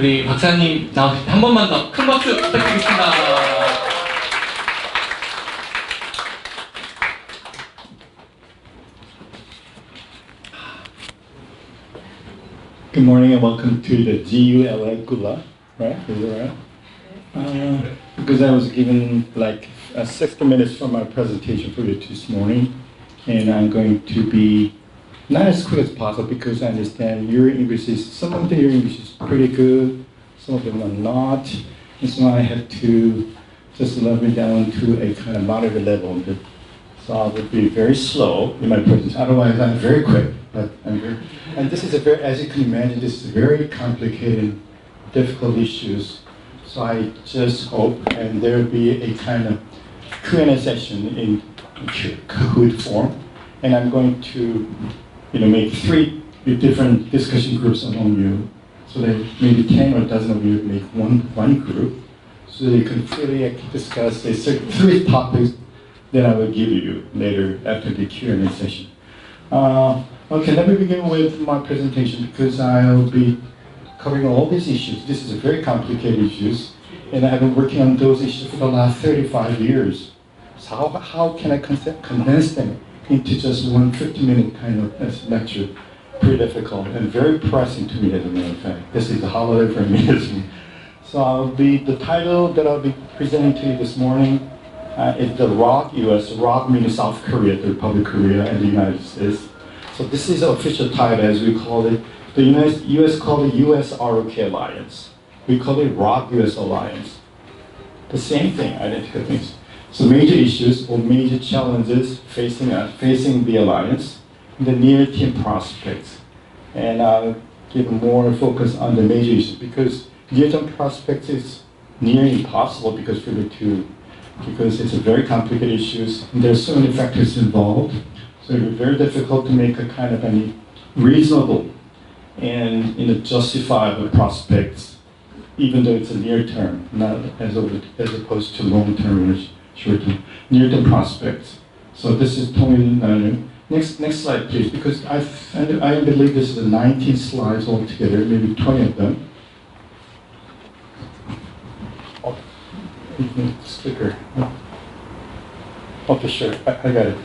우리 박사님 나오실 때 한 번만 더 큰 박수 부탁드리겠습니다. Good morning and welcome to the GULA Gula, right? Is it right? Because I was given like 60 minutes for my presentation for you this morning, and I'm going to be not as quick as possible because I understand your English is, some of your English is pretty good, some of them are not, and so I have to just level it down to a kind of moderate level. So I will be very slow in my presentation. Otherwise, I'm very quick. But and this is a very, as you can imagine, this is very complicated, difficult issues. So I just hope, and there will be a kind of Q&A session in Kahoot form, and I'm going to, make 3 different discussion groups among you, so that maybe 10 or a dozen of you make one group, so that you can freely discuss the 3 topics that I will give you later after the Q&A session. Okay, let me begin with my presentation because I'll be covering all these issues. This is a very complicated issues, and I've been working on those issues for the last 35 years. So how can I condense them into just one 50-minute kind of lecture? Pretty difficult and very pressing to me, as a matter of fact. This is a holiday for me. So the title that I'll be presenting to you this morning is the ROK US. ROK means South Korea, the Republic of Korea, and the United States. So this is the official title, as we call it. The U.S. called the U.S.-ROK Alliance. We call it ROK US Alliance. The same thing, identical things. So major issues or major challenges facing the alliance, the near-term prospects. And I'll give more focus on the major issues because near-term prospects is near impossible because it's a very complicated issues. And there's so many factors involved. So it would be very difficult to make a kind of any reasonable and justifiable prospects, even though it's a near term, not as opposed to long term or short term. Near term prospects. So this is Tony. Next slide, please, because I believe this is 19 slides altogether, maybe 20 of them. Oh, sticker. Okay, sure, I got it.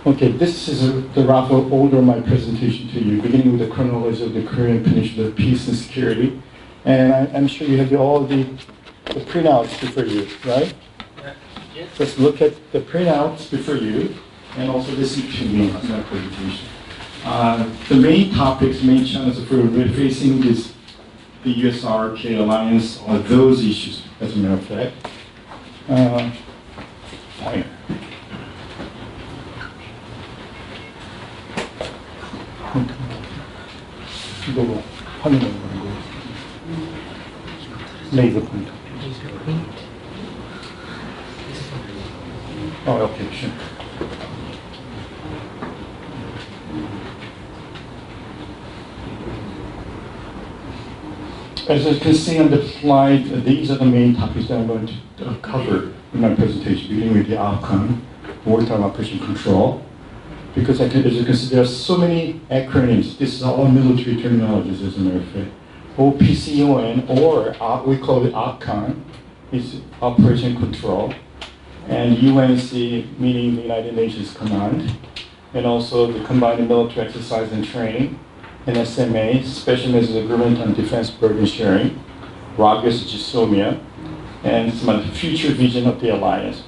Okay, this is the rough order of my presentation to you, beginning with the chronology of the Korean Peninsula peace and security. And I'm sure you have all the printouts before you, right? Yes. Just look at the printouts before you and also listen to me in my presentation. The main topics, main challenges for facing the US-ROK alliance are those issues, as a matter of fact. 이거 화면에 있는 거 레이저 포인트. Okay, sure. As you can see on the slide, these are the main topics that I'm going to cover in my presentation, beginning with the outcome, wartime operation control. Because as you can see, there are so many acronyms. This is all military terminologies, as a matter of fact. OPCON, or we call it OPCON, is Operation Control. And UNC, meaning the United Nations Command. And also the Combined Military Exercise and Training. And SMA, Special Measures Agreement on Defense Burden Sharing. ROGUS, GSOMIA. And some future vision of the alliance.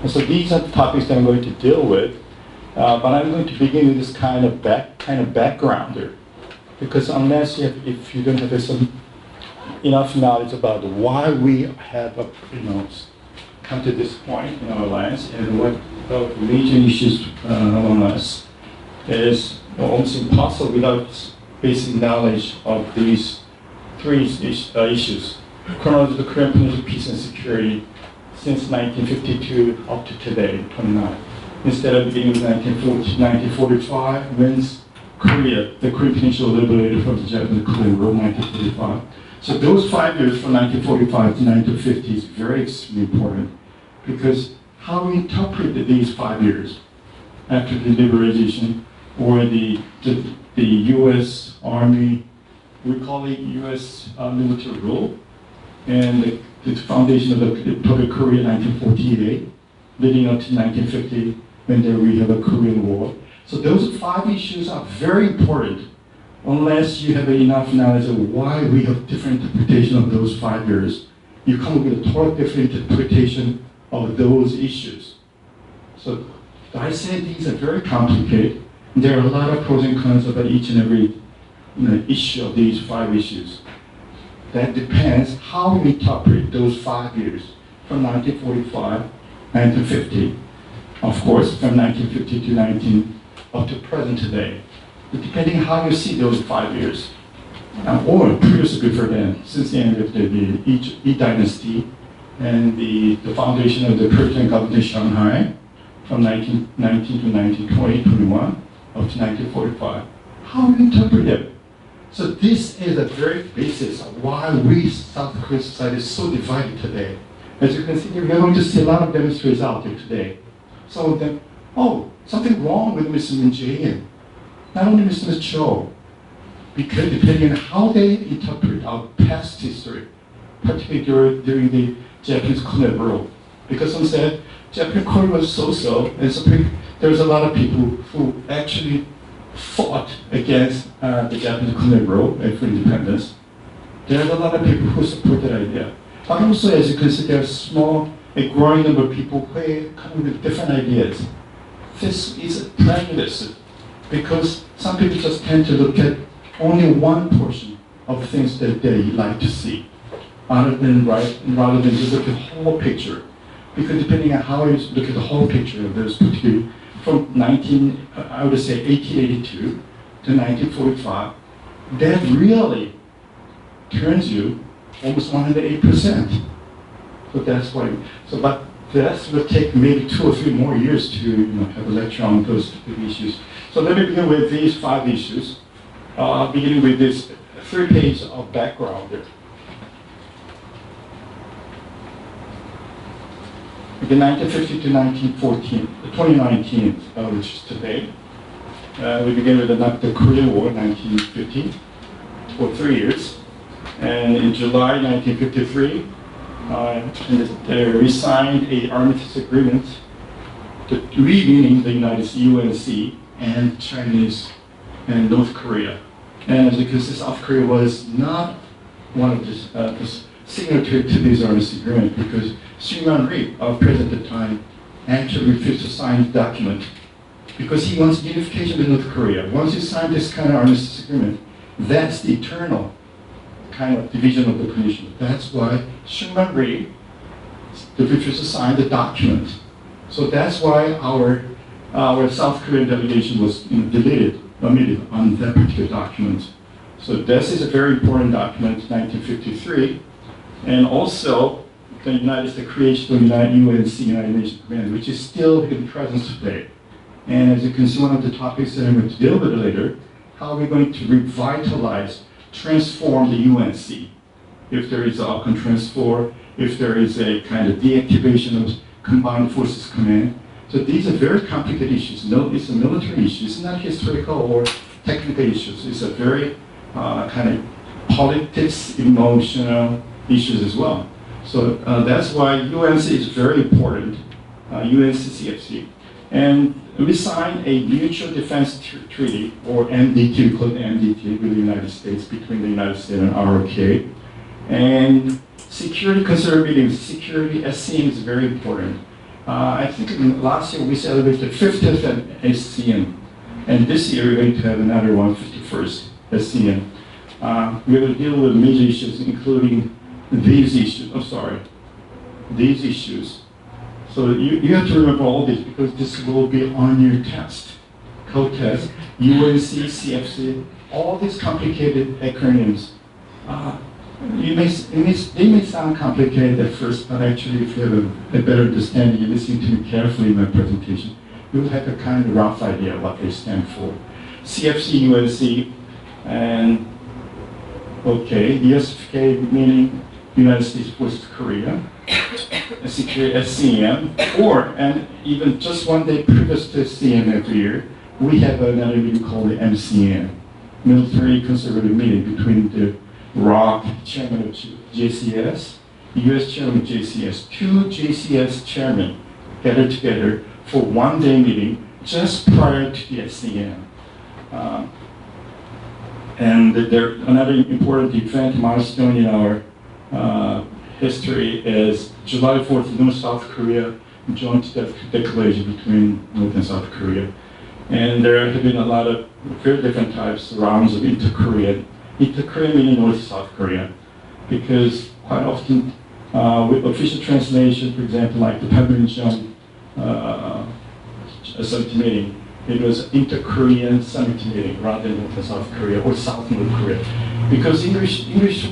And so these are the topics that I'm going to deal with. But I'm going to begin with this kind of backgrounder, because if you don't have some enough knowledge about why we have come to this point in our alliance and what the major issues among us, is almost impossible without basic knowledge of these 3 issues. Chronology of the Korean Peninsula peace and security since 1952 up to today, 29. Instead of beginning with 1945, when the Korean Peninsula liberated from the Japanese Korean War, 1945. So those 5 years from 1945 to 1950 is very extremely important, because how we interpret these 5 years after the liberation, or the U.S. Army we call it U.S. Military rule, and the foundation of the Republic of Korea in 1948, leading up to 1950, when we have a Korean War. So those 5 issues are very important, unless you have enough knowledge of why we have different interpretation of those 5 years. You come up with a totally different interpretation of those issues. So I say these are very complicated. There are a lot of pros and cons about each and every issue of these 5 issues. That depends how we interpret those 5 years, from 1945, 1950, of course, from 1950 to up to present today. Depending how you see those 5 years, or previously before then, since the end of the Yi Dynasty and the foundation of the Puritan government in Shanghai from 1919 to 1920, 21, up to 1945. How we interpret it? So this is the very basis of why we South Korean society is so divided today. As you can see, we're going to see a lot of demonstrators out there today. Some of them, oh, something wrong with Mr. Moon Jae-in. Not only Mr. Cho, because depending on how they interpret our past history, particularly during the Japanese colonial rule. Because some said Japanese Korea was so-so, and there was a lot of people who actually fought against the Japanese colonial rule for independence. There are a lot of people who support that idea. But also, as you can see, there are a growing number of people who come with different ideas. This is a prejudice, because some people just tend to look at only one portion of things that they like to see, rather than just look at the whole picture. Because depending on how you look at the whole picture of this particular, from 1882 to 1945, that really turns you almost 108%. So that's why. But that will take maybe 2 or 3 more years to have a lecture on those specific issues. So let me begin with these 5 issues, beginning with this 3 pages of background there. In 1950 to 1914, 2019, which is today, we begin with the Korean War, 1950, for 3 years. And in July 1953, we signed an armistice agreement reuniting the United States, UNC, and Chinese and North Korea. And because South Korea was not one of the signatory to this armistice agreement, because Syngman Rhee, our president at the time, actually refused to sign the document because he wants unification with North Korea. Once you sign this kind of armistice agreement, that's the eternal kind of division of the peninsula. That's why Syngman Rhee refused to sign the document. So that's why our South Korean delegation was omitted on that particular document. So this is a very important document, 1953, and also the creation of the UNC, United Nations Command, which is still in presence today. And as you can see, one of the topics that I'm going to deal with later, how we're going to revitalize, transform the UNC. If there is a Alcon transfer, if there is a kind of deactivation of Combined Forces Command. So these are very complicated issues. No, it's a military issue. It's not historical or technical issues. It's a very kind of politics, emotional issues as well. So that's why UNC is very important, UNCCFC. And we signed a Mutual Defense Treaty, or MDT, we call it MDT, with the United States, between the United States and ROK. And security conservative, security SCM is very important. I think last year we celebrated the 50th SCM. And this year we're going to have another 151st SCM. We will deal with major issues, including these issues. These issues. So you have to remember all this, because this will be on your test, code test, UNC, CFC, all these complicated acronyms. They may sound complicated at first, but actually if you have a better understanding and listen to me carefully in my presentation, you'll have a kind of rough idea of what they stand for. CFC, UNC, and USFK meaning United States versus Korea, security SCM, and even just one day previous to SCM every year, we have another meeting called the MCM. military conservative meeting between the ROC chairman of JCS, US chairman of JCS, two JCS chairmen gathered together for one-day meeting just prior to the SCM. And another important event milestone in our history is July 4th, North-South Korea joint declaration between North and South Korea. And there have been a lot of very different types, rounds of inter-Korea. Inter-Korea meaning North-South Korea. Because quite often, with official translation, for example, like the Panmunjom summit meeting, it was inter-Korean summit meeting rather than North and South Korea or South North Korea. Because English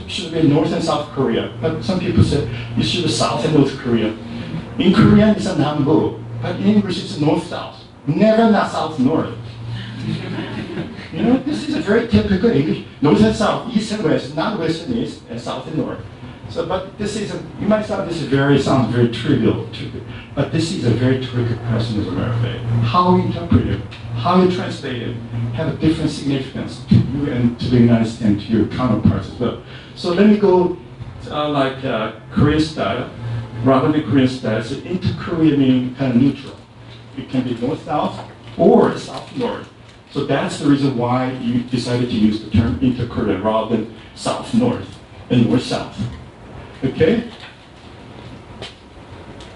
should be North and South Korea, but some people say it should be South and North Korea. In Korean it's a Nambu, but in English it's North-South, never not South-North. You know, this is a very typical English, North and South, East and West, not West and East, and South and North. So, but this is you might sound this is sounds very trivial, but this is a very tricky question as a matter of fact. How you interpret it, how you translate it, have a different significance to you and to the United States and to your counterparts as well. So let me go Korean style, rather than Korean style. So inter-Korea meaning kind of neutral. It can be North-South or South-North. So that's the reason why you decided to use the term inter-Korea rather than South-North and North-South. Okay?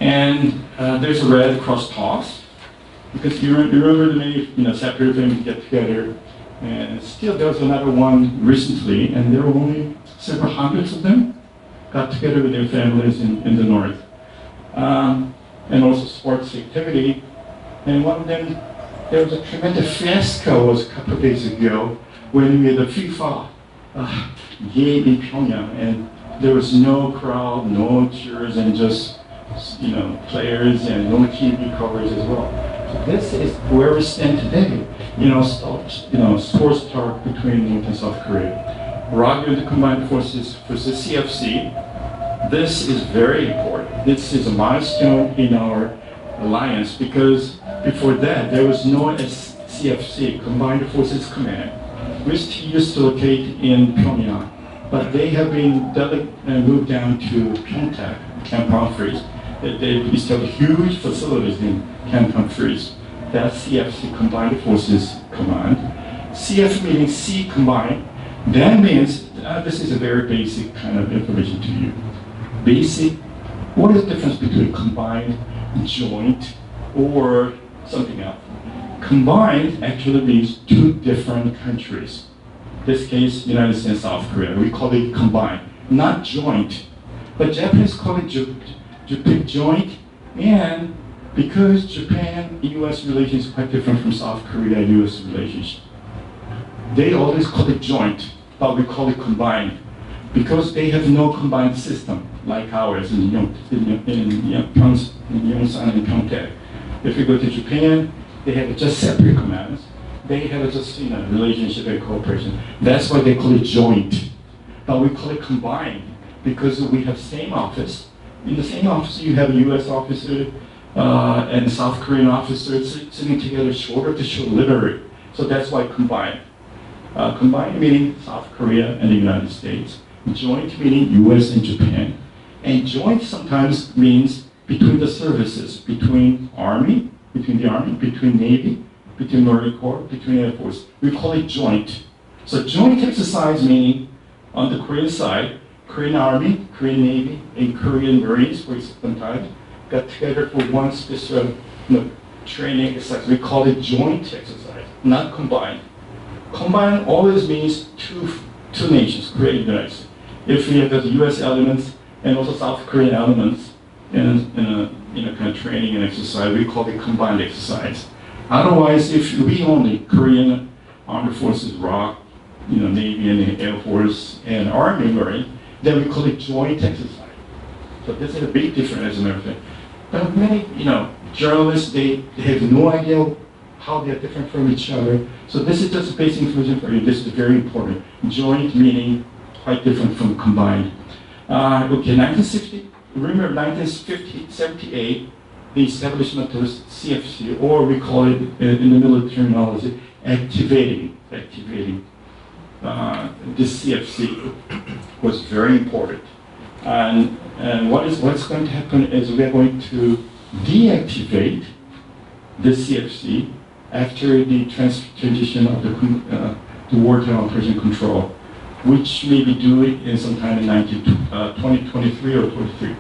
And there's a Red Cross talks, because you remember the many separate things get together, and still there was another one recently, and there were only several hundreds of them got together with their families in the north. And also sports activity. And one of them, there was a tremendous fiasco was a couple of days ago when we had the FIFA game in Pyongyang, and there was no crowd, no cheers, and just players and no TV coverage as well. So this is where we stand today. Sports talk between North and South Korea. ROC and the Combined Forces versus CFC. This is very important. This is a milestone in our alliance because before that there was no CFC, Combined Forces Command, which used to locate in Pyongyang. But they have been moved down to Pyeongtaek, Camp Humphreys. They established huge facilities in Camp Humphreys. That's CFC, Combined Forces Command. CF meaning C combined. That means, this is a very basic kind of information to you. Basic, what is the difference between combined, joint, or something else? Combined actually means two different countries. In this case, United States and South Korea. We call it combined, not joint. But Japanese call it joint, and because Japan-US relations is quite different from South Korea-US relationship, they always call it joint, but we call it combined, because they have no combined system like ours in Yongsan and Pyeongtaek. If you go to Japan, they have just separate commands. They have just relationship and cooperation. That's why they call it joint. But we call it combined because we have same office. In the same office, you have a U.S. officer and South Korean officers sitting together shoulder to shoulder, literally. So that's why combined. Combined meaning South Korea and the United States. Joint meaning U.S. and Japan. And joint sometimes means between the services, between the Army, between Navy, between Marine Corps, between Air Force. We call it joint. So joint exercise meaning on the Korean side, Korean Army, Korean Navy, and Korean Marines, for sometimes, got together for one special training exercise. We call it joint exercise, not combined. Combined always means two nations, Korea and United States. If we have the U.S. elements and also South Korean elements in a kind of training and exercise, we call it combined exercise. Otherwise, if we only Korean Armed Forces, ROC, Navy and Air Force and Army Marine, then we call it joint exercise. So this is a big difference as a matter of fact. But many, journalists, they have no idea how they're different from each other. So this is just basic information for you. This is very important. Joint meaning quite different from combined. Okay, 1960, remember 1978, the establishment of CFC, or we call it in the military terminology, activating. this CFC was very important. And what's going to happen is we are going to deactivate the CFC after the transition of the wartime operation control, which may be due in sometime in 2023 or 23.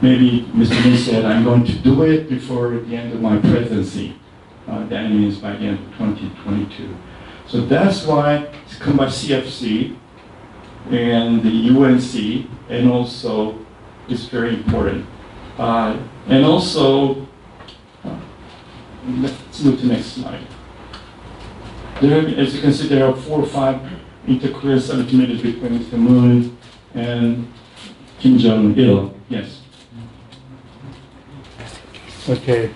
Maybe Mr. Lee said, I'm going to do it before the end of my presidency. That means by the end of 2022. So that's why combat CFC and the UNC, and also is very important. And also, let's move to the next slide. There, as you can see, there are 4 or 5 inter-Korean summit meetings between Mr. Moon and Kim Jong-il. Yes. Okay.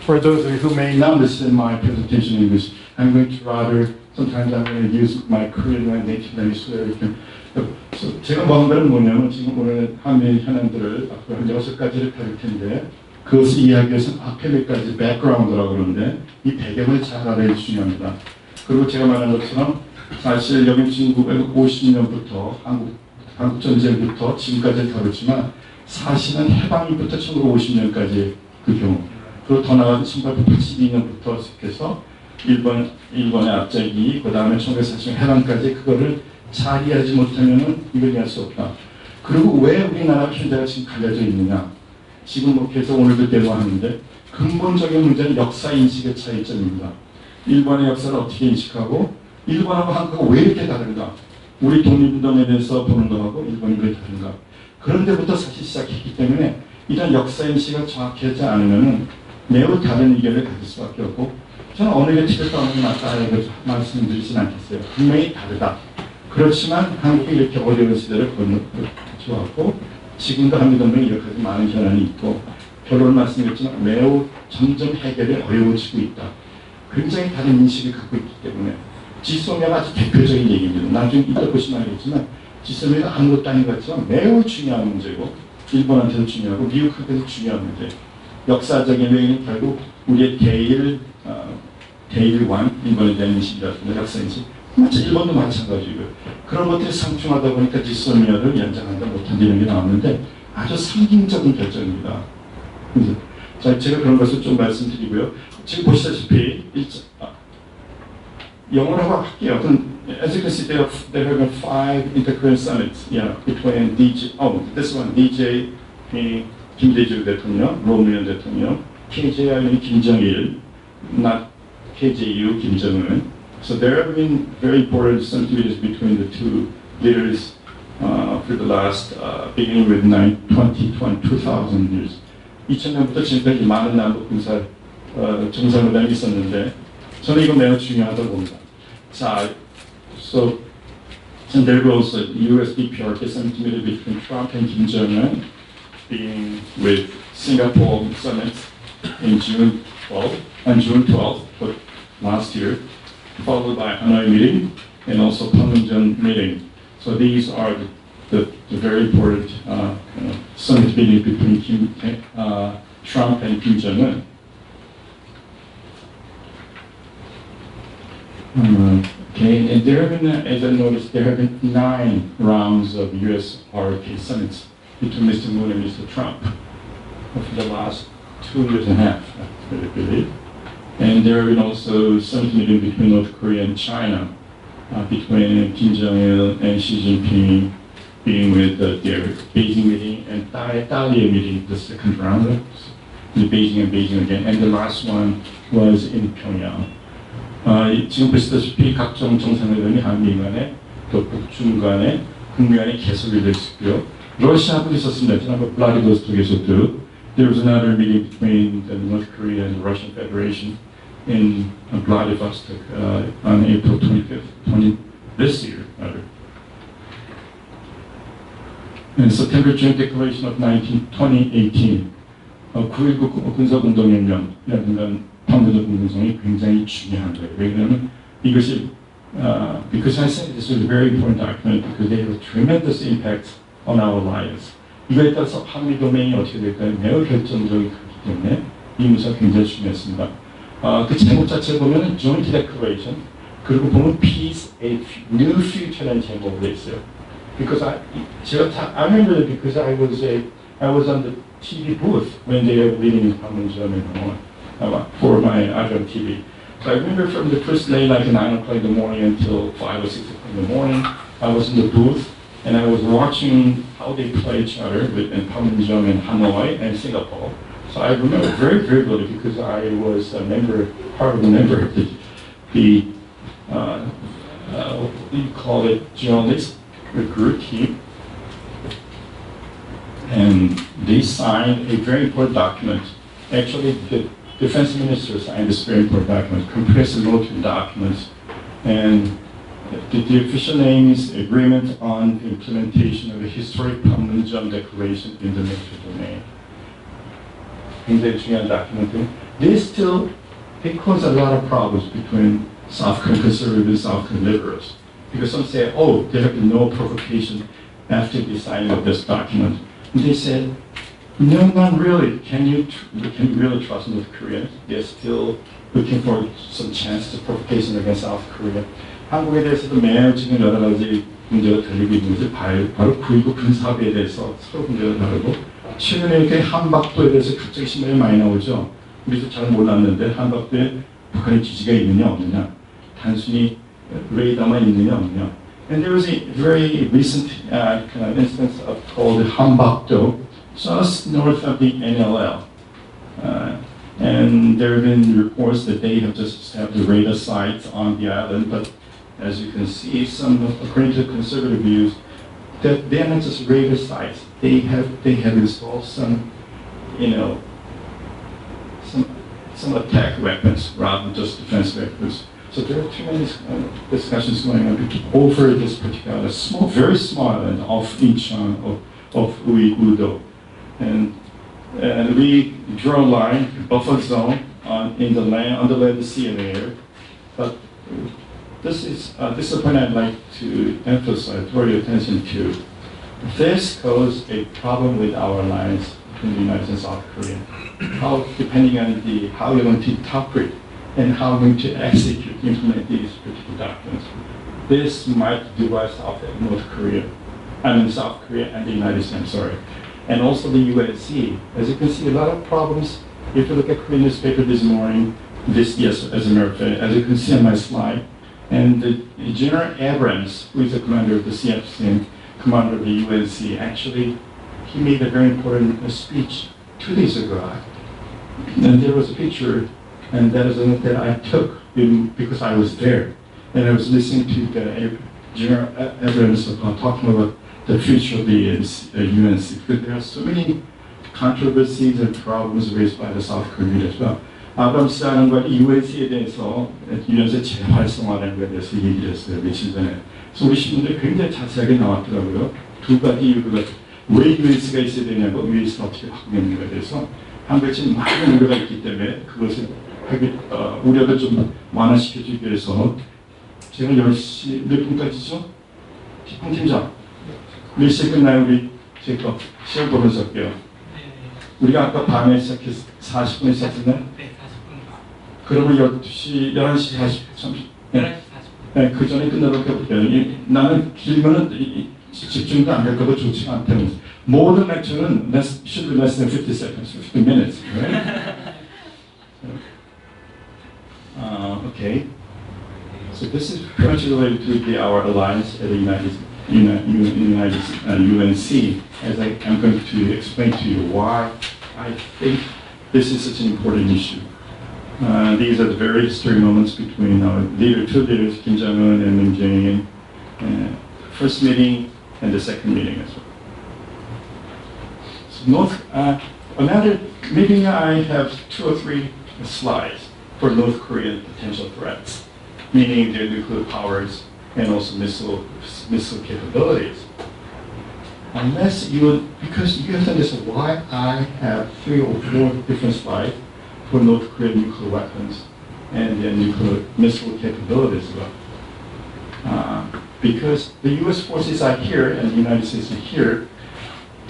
For those of you who may not listen to my presentation in English, I'm going to rather, sometimes I'm going to use my Korean and native language so that we can. So 제가 뭐 한 거는 뭐냐면 지금 오늘 한미 현안들을 앞으로 한 6가지를 다룰 텐데 그것을 이해하기 위해서는 앞에 몇 가지 백그라운드라고 그러는데 이 배경을 잘 알아야 중요합니다. 그리고 제가 말한 것처럼 사실 여기 중국에서 50년부터 한국 전쟁부터 지금까지 다뤘지만 사실은 해방일부터 1950년까지 그 경우 그리고 더 나아가서 1882년부터 시작해서 일본의 앞자기 그 다음에 1940년 해방까지 그거를 잘 이해하지 못하면은 이걸 이해할 수 없다. 그리고 왜 우리나라 현대가 지금 갈려져 있느냐? 지금 뭐 계속 오늘도 대화하는데 근본적인 문제는 역사 인식의 차이점입니다. 일본의 역사를 어떻게 인식하고 일본하고 한국하고 왜 이렇게 다른가? 우리 독립운동에 대해서 보는 거하고 일본이 왜 다른가? 그런 데부터 사실 시작했기 때문에 이런 역사 인식을 정확히 하지 않으면 매우 다른 의견을 가질 수밖에 없고 저는 어느 게 틀렸다 어느 게 맞다 이렇게 말씀드리진 않겠어요. 분명히 다르다. 그렇지만 한국이 이렇게 어려운 시대를 거쳐왔고 지금도 한미동맹이 이렇게 많은 현안이 있고 결론을 말씀드렸지만 매우 점점 해결이 어려워지고 있다. 굉장히 다른 인식을 갖고 있기 때문에 지소미아가 아주 대표적인 얘기입니다. 나중에 이따 보시면 알겠지만 지소미아가 아무것도 아닌 것 같지만 매우 중요한 문제고 일본한테도 중요하고 미국한테도 중요한 문제. 역사적인 외에는 결국 우리의 대일관, 일본에 대한 인식이라든가 역사인식, 마치 일본도 마찬가지고요. 그런 것들이 상충하다 보니까 지소미아를 연장한다 못한다는 게 나왔는데 아주 상징적인 결정입니다. 자, 제가 그런 것을 좀 말씀드리고요. 지금 보시다시피 영어로 할게요. As you can see, there have been 5 inter-Korean summits, between this one, DJ 김대중 대통령, 노무현 대통령, KJI는 김정일, not KJU 김정은. So there have been very important summit meetings between the two leaders for the last, beginning with 2000 years. 2000년부터 지금까지 많은 남북 군사 정상회담이 있었는데 저는 이거 매우 중요하다고 봅니다. 자, so and there was a U.S. DPRK summit meeting between Trump and Kim Jong-un, being with Singapore summit in June 12th last year, followed by Hanoi meeting and also Panmunjom meeting. So these are the very important summit meeting between Trump and Kim Jong-un. Okay, and there have been, as I noticed, there have been 9 rounds of U.S. RFK summits between Mr. Moon and Mr. Trump for the last 2 years and a half, I believe. And there have been also summit meeting between North Korea and China, between Kim Jong-il and Xi Jinping, being with their Beijing meeting and Dalian meeting, the second round, the Beijing and Beijing again, and the last one was in Pyongyang. 지금 보시다시피 각종 정상회담이 한미 간에 또 북중 간에 북미 간에 계속 이루어졌고요. 러시아도 있었습니다. 지난번 블라디보스톡에서도 there was another meeting between the North Korea and the Russian Federation in Vladivostok on April 25th, this year, rather. And September Joint Declaration of 2018, 9.19 군사공동연맹이라든가 판도적 공동성이 굉장히 중요한 거예요. 왜냐하면 이것이 because I say this is a very important document because they have a tremendous impact on our lives. 이거에 따라서 한미 동맹이 어떻게 될까요? 매우 결정적이기 때문에 이 문서가 굉장히 중요했습니다. 그 제목 자체 보면 Joint Declaration, 그리고 보면 Peace, a New Future라는 제목으로 돼 있어요. Because I remember because I was on the TV booth when they were leading the Panmunjom for my Ajam TV. So I remember from the first day, like 9 o'clock in the morning until 5 or 6 o'clock in the morning, I was in the booth and I was watching how they play each other in Panmunjom in Hanoi and Singapore. So I remember very vividly because I was part of the member of the what do you call it, journalist recruit team. And they signed a very important document. Actually, the defense minister signed this very important document, comprehensive military documents. And the official name is Agreement on the Implementation of the Historic Panmunjom Declaration in the Military Domain. 굉장히 중요한 document. They cause a lot of problems between South Korean conservatives and South Korean liberals. Because some say, oh, there have been no provocation after the signing of this document. And they said, no, not really. Can you really trust North Korea? They're still looking for some chance of provocation against South Korea. 한국에 대해서도 매우 지금 여러 가지 문제가 들리고 있는 것이 바로 9.19 군사합의에 대해서 서로 문제가 다르고 최근에 이렇게 한박도에 대해서 갑자기 신문이 많이 나오죠. 우리도 잘 몰랐는데 한박도에 북한의 기지가 있느냐 없느냐, 단순히 레이더만 있느냐 없느냐. And there was a very recent instance called Hanbakdo, just north of the NLL. And there have been reports that they have just established radar sites on the island, but as you can see, according to conservative views, that they are not just radar sites. They have installed some attack weapons rather than just defense weapons. So there are too many discussions going on over this particular very small island off Incheon of Uigu-do. And we draw a line, buffer zone on the land, the sea, and the air. But this is a point I'd like to emphasize, draw your attention to. This causes a problem with our alliance between the United States and South Korea. Depending on how you're going to interpret and how we're going to execute, implement these particular documents. This might divide South and South Korea and the United States, sorry. And also the UNSC. As you can see, a lot of problems. If you look at Korean newspaper this morning, as a matter of fact, as you can see on my slide, and General Abrams, who is the commander of the CFC, commander of the UNSC, actually, he made a very important speech 2 days ago. And there was a picture, and that is one that I took because I was there. And I was listening to General Abrams talking about the future of the UNSC. Because there are so many controversies and problems raised by the South Korea as well. 아브람스라는 건 UNC에 대해서 유엔세 재활성화라는 것에 대해서 얘기를 했어요, 며칠 전에. 그래서 우리 신문에 굉장히 자세하게 나왔더라고요. 두 가지 이유가 왜 UNC가 있어야 되냐고, UNC가 어떻게 바꾸는가에 대해서 한국에 지금 많은 우려가 있기 때문에 그것을 우려를 좀 완화시켜주기 위해서 제가 10시 몇 분까지죠? 팀장 몇 시에 끝나요? 우리 제가 시험 보면서 할게요. 우리가 아까 밤에 시작해서 40분에 시작했나요? 네, 40분. 그러면 11시 40분. 네, 그 전에 끝나도록 해볼게요. 나는 길면은 집중도 안 될 거고 좋지가 않다는 거죠. 모든 lecture는 should be less than 50 seconds, 50 minutes, right? Okay. So this is pretty much related to our alliance at the UNC, as I'm going to explain to you why I think this is such an important issue. These are the very historic moments between our two leaders, Kim Jong-un and Moon Jae-in, first meeting and the second meeting as well. So maybe I have 2 or 3 slides for North Korean potential threats, meaning their nuclear powers and also missile capabilities. Because you have to understand why I have 3 or 4 different slides for North Korean nuclear weapons and their nuclear missile capabilities as well. Because the U.S. forces are here and the United States are here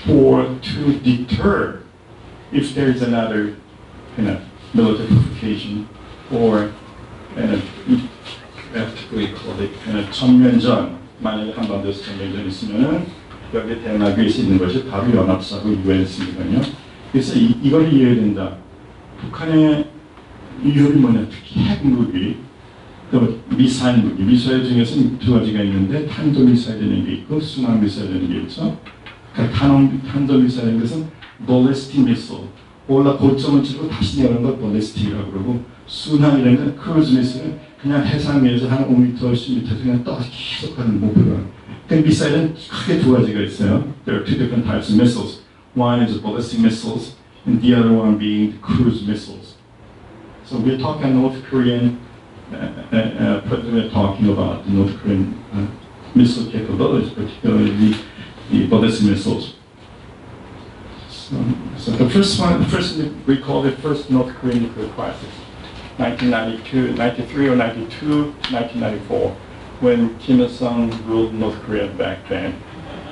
to deter if there is another military provocation or we call it 전면전. 만약에 한반도에서 전면전 있으면은 여기 대나귀에 있는 것이 바로 연합사고 유엔스거든요. 그래서 이걸 이해해야 된다. 북한의 위협이 뭐냐? 특히 핵무기, 또 미사일 무기. 미사일 중에서는 두 가지가 있는데 탄도미사일이라는 게 있고 순항미사일이라는 게 있죠. 그러니까 탄도미사일인 것은 ballistic missile. 올라 고점을 치고 다시 내려오는 걸 ballistic이라고 그러고 순항이라는 건 크루즈 미사일은 그냥 해상 위에서 한 5m, 10m 그냥 떠 계속 가는 목표가. 그 미사일은 크게 두 가지가 있어요. There are two different types of missiles. One is ballistic missiles, and the other one being cruise missiles. So we're talking North Korean. We're talking about the North Korean missile capabilities, particularly the ballistic missiles. So the first we call it first North Korean nuclear crisis, 1992, 93 or 92, 1994, when Kim Il-sung ruled North Korea back then.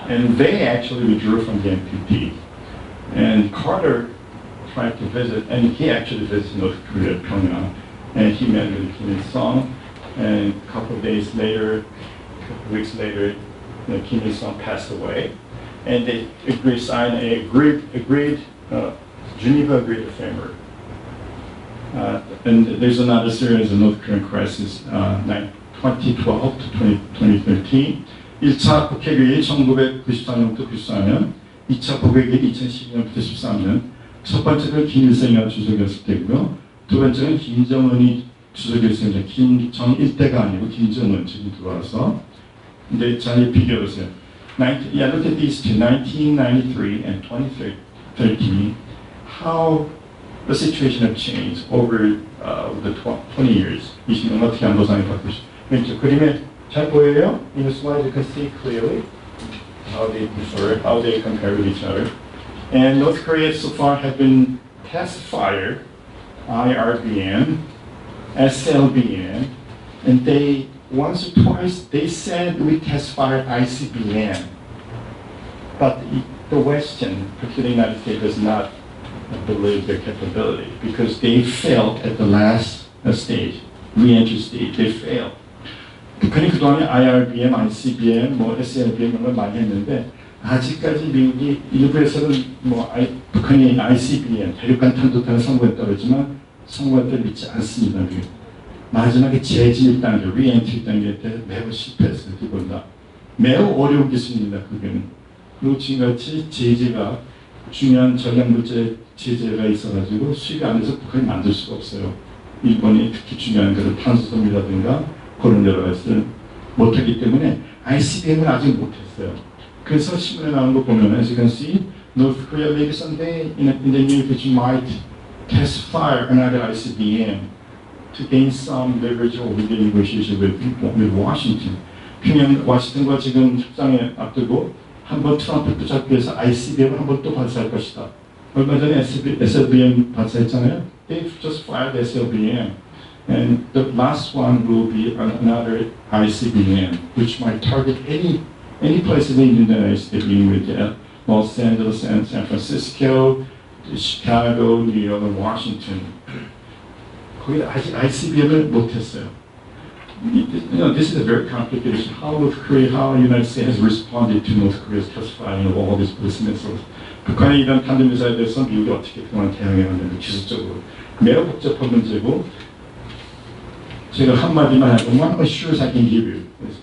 And they actually withdrew from the NPT. And Carter tried to visit, and he actually visited North Korea, Pyongyang, and he met with Kim Il-sung, and a couple of days later, a couple of weeks later, Kim Il-sung passed away. And they signed a Geneva Agreement framework. And there's another series of North Korean crisis, 2012 to 2013. 1차 북핵위기 1994년부터 94년, 2차 북핵위기 2012년부터 13년. 첫 번째는 김일성이 주석이었을 때고요. 두 번째는 김정은이 주석이었습니다. 김정일 때가 아니고 김정은 지금 들어와서. 근데 잘 비교해보세요. Yeah, look at these two, 1993 and 2013, how the situation has changed over the 20 years. 20년 어떻게 안보상이 바뀌었죠? 왼쪽 그림에 잘 보여요? In the slide you can see clearly how they compare with each other. And North Korea so far have been test fired IRBM, SLBM, and they once or twice they said we test fired ICBM, but the Western, particularly the United States, does not believe their capability because they failed at the last stage, re-entry stage. They failed. 북한이 그동안에 IRBM, ICBM, SLBM 이런 걸 많이 했는데 아직까지 미국이 일부에서는 북한이 ICBM, 대륙간 탄도탄을 성공했다고 했지만 성공했다고 믿지 않습니다. 마지막에 재진입 단계, 리엔트리 단계 때 매우 실패했어요. 두 번 다. 매우 어려운 기술입니다. 그게는. 그리고 지금같이 제재가 중요한 전략물질 제재가 있어가지고 수익 안에서 북한이 만들 수가 없어요. 일본이 특히 중요한 그런 탄소섬이라든가 그런 여러 가지를 못하기 때문에 ICBM을 아직 못했어요. 그래서 신문에 나오는 거 보면 as you can see, North Korea maybe someday in the near future might test fire another ICBM. To gain some leverage over the negotiation with Washington. 평양 워싱턴과 지금 협상에 앞두고 한번 트럼프 붙잡기 위해서 ICBM을 한번 또 발사할 것이다. 얼마 전에 SLBM 발사했잖아요. They've just fired SLBM, and the last one will be another ICBM, which might target any place in the United States, beginning with Los Angeles and San Francisco, Chicago, New York, and Washington. 거기 아직 ICBM을 못했어요. This is a very complicated issue. How North Korea, how the United States has responded to North Korea's testifying of all these missiles. 북한의 이런 탄도미사일에 대해서 미국이 어떻게 그동안 대응해 왔는지 기술적으로 매우 복잡한 문제고 제가 한마디만 하고 one assurance I can give you is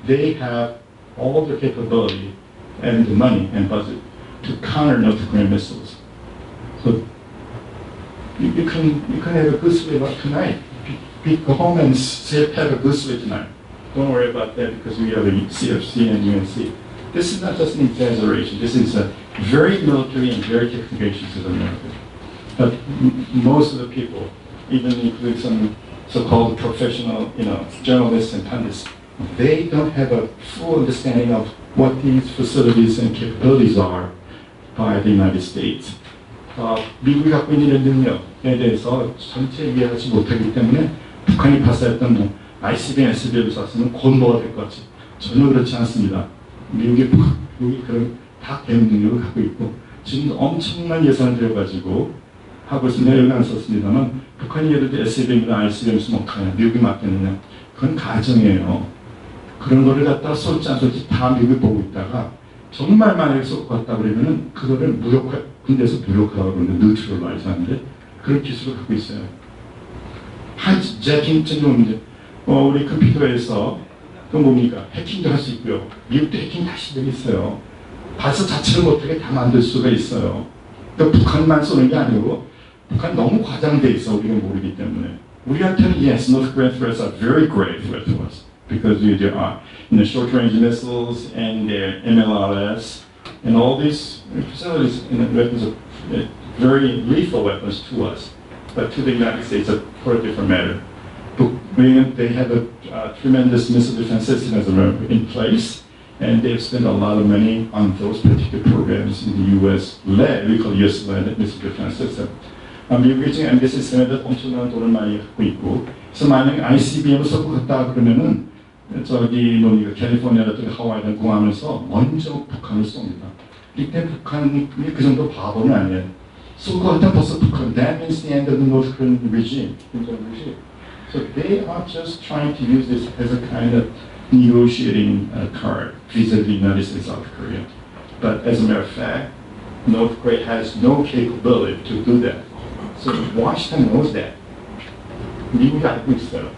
they have all the capability and the money and budget to counter North Korean missiles. So you can have a good sleep tonight. Go home and have a good sleep tonight. Don't worry about that because we have a CFC and UNC. This is not just an exaggeration. This is a very military and very technical issue to America. But most of the people, even including some so-called professional, journalists and pundits, they don't have a full understanding of what these facilities and capabilities are by the United States. 미국이 갖고 있는 능력에 대해서 전체 이해하지 못하기 때문에 북한이 발사했던 ICBM, SBM을 쐈으면 곤모가 될 것 같이 전혀 그렇지 않습니다. 미국이 그런 다 대응 능력을 갖고 있고 지금 엄청난 예산을 들여가지고 하고 있습니다. 여기 안 썼습니다만 북한이 예를 들어 SBM이나 ICBM 쓰면 어떡하냐, 미국이 맡겠느냐. 그건 가정이에요. 그런 거를 갖다 쏠지 안 쏠지 다 미국이 보고 있다가 정말 만약에 쏠 것 같다 그러면은 그거를 무력화, 군대에서 무력화라고 그러는데 뉴트럴라이즈 하는데 그런 기술을 갖고 있어요. 제킹 이제 우리 컴퓨터에서 그 뭡니까? 해킹도 할 수 있고요. 미국도 해킹 다시 되고 있어요. 발사 자체를 못하게 다 만들 수가 있어요. 그러니까 북한만 쏘는 게 아니고 북한 너무 과장돼 있어 우리가 모르기 때문에. 우리한테는 yes, North Korean threats are very grave threat to us because there are short-range missiles and their MLRS and all these facilities and weapons are very lethal weapons to us, but to the United States are for a different matter. They have a tremendous missile defense system in place, and they've spent a lot of money on those particular programs in the U.S.-led, we call U.S.-led missile defense system. 미국이 지금 MB 시스템에도 엄청난 돈을 많이 갖고 있고, 그래서 만약에 ICBM을 쏘고 갔다 그러면은 저기 뭡니까 캘리포니아라든가 하와이든 공항에서 먼저 북한을 쏩니다. 이때 북한이 그 정도 바보는 아니에요. 쏘고 갔다 벌써 북한. That means the end of the North Korean regime. So they are just trying to use this as a kind of negotiating card vis-a-vis the United States South Korea. But as a matter of fact, North Korea has no capability to do that. So Washington knows that. 미국이 알고 있어요.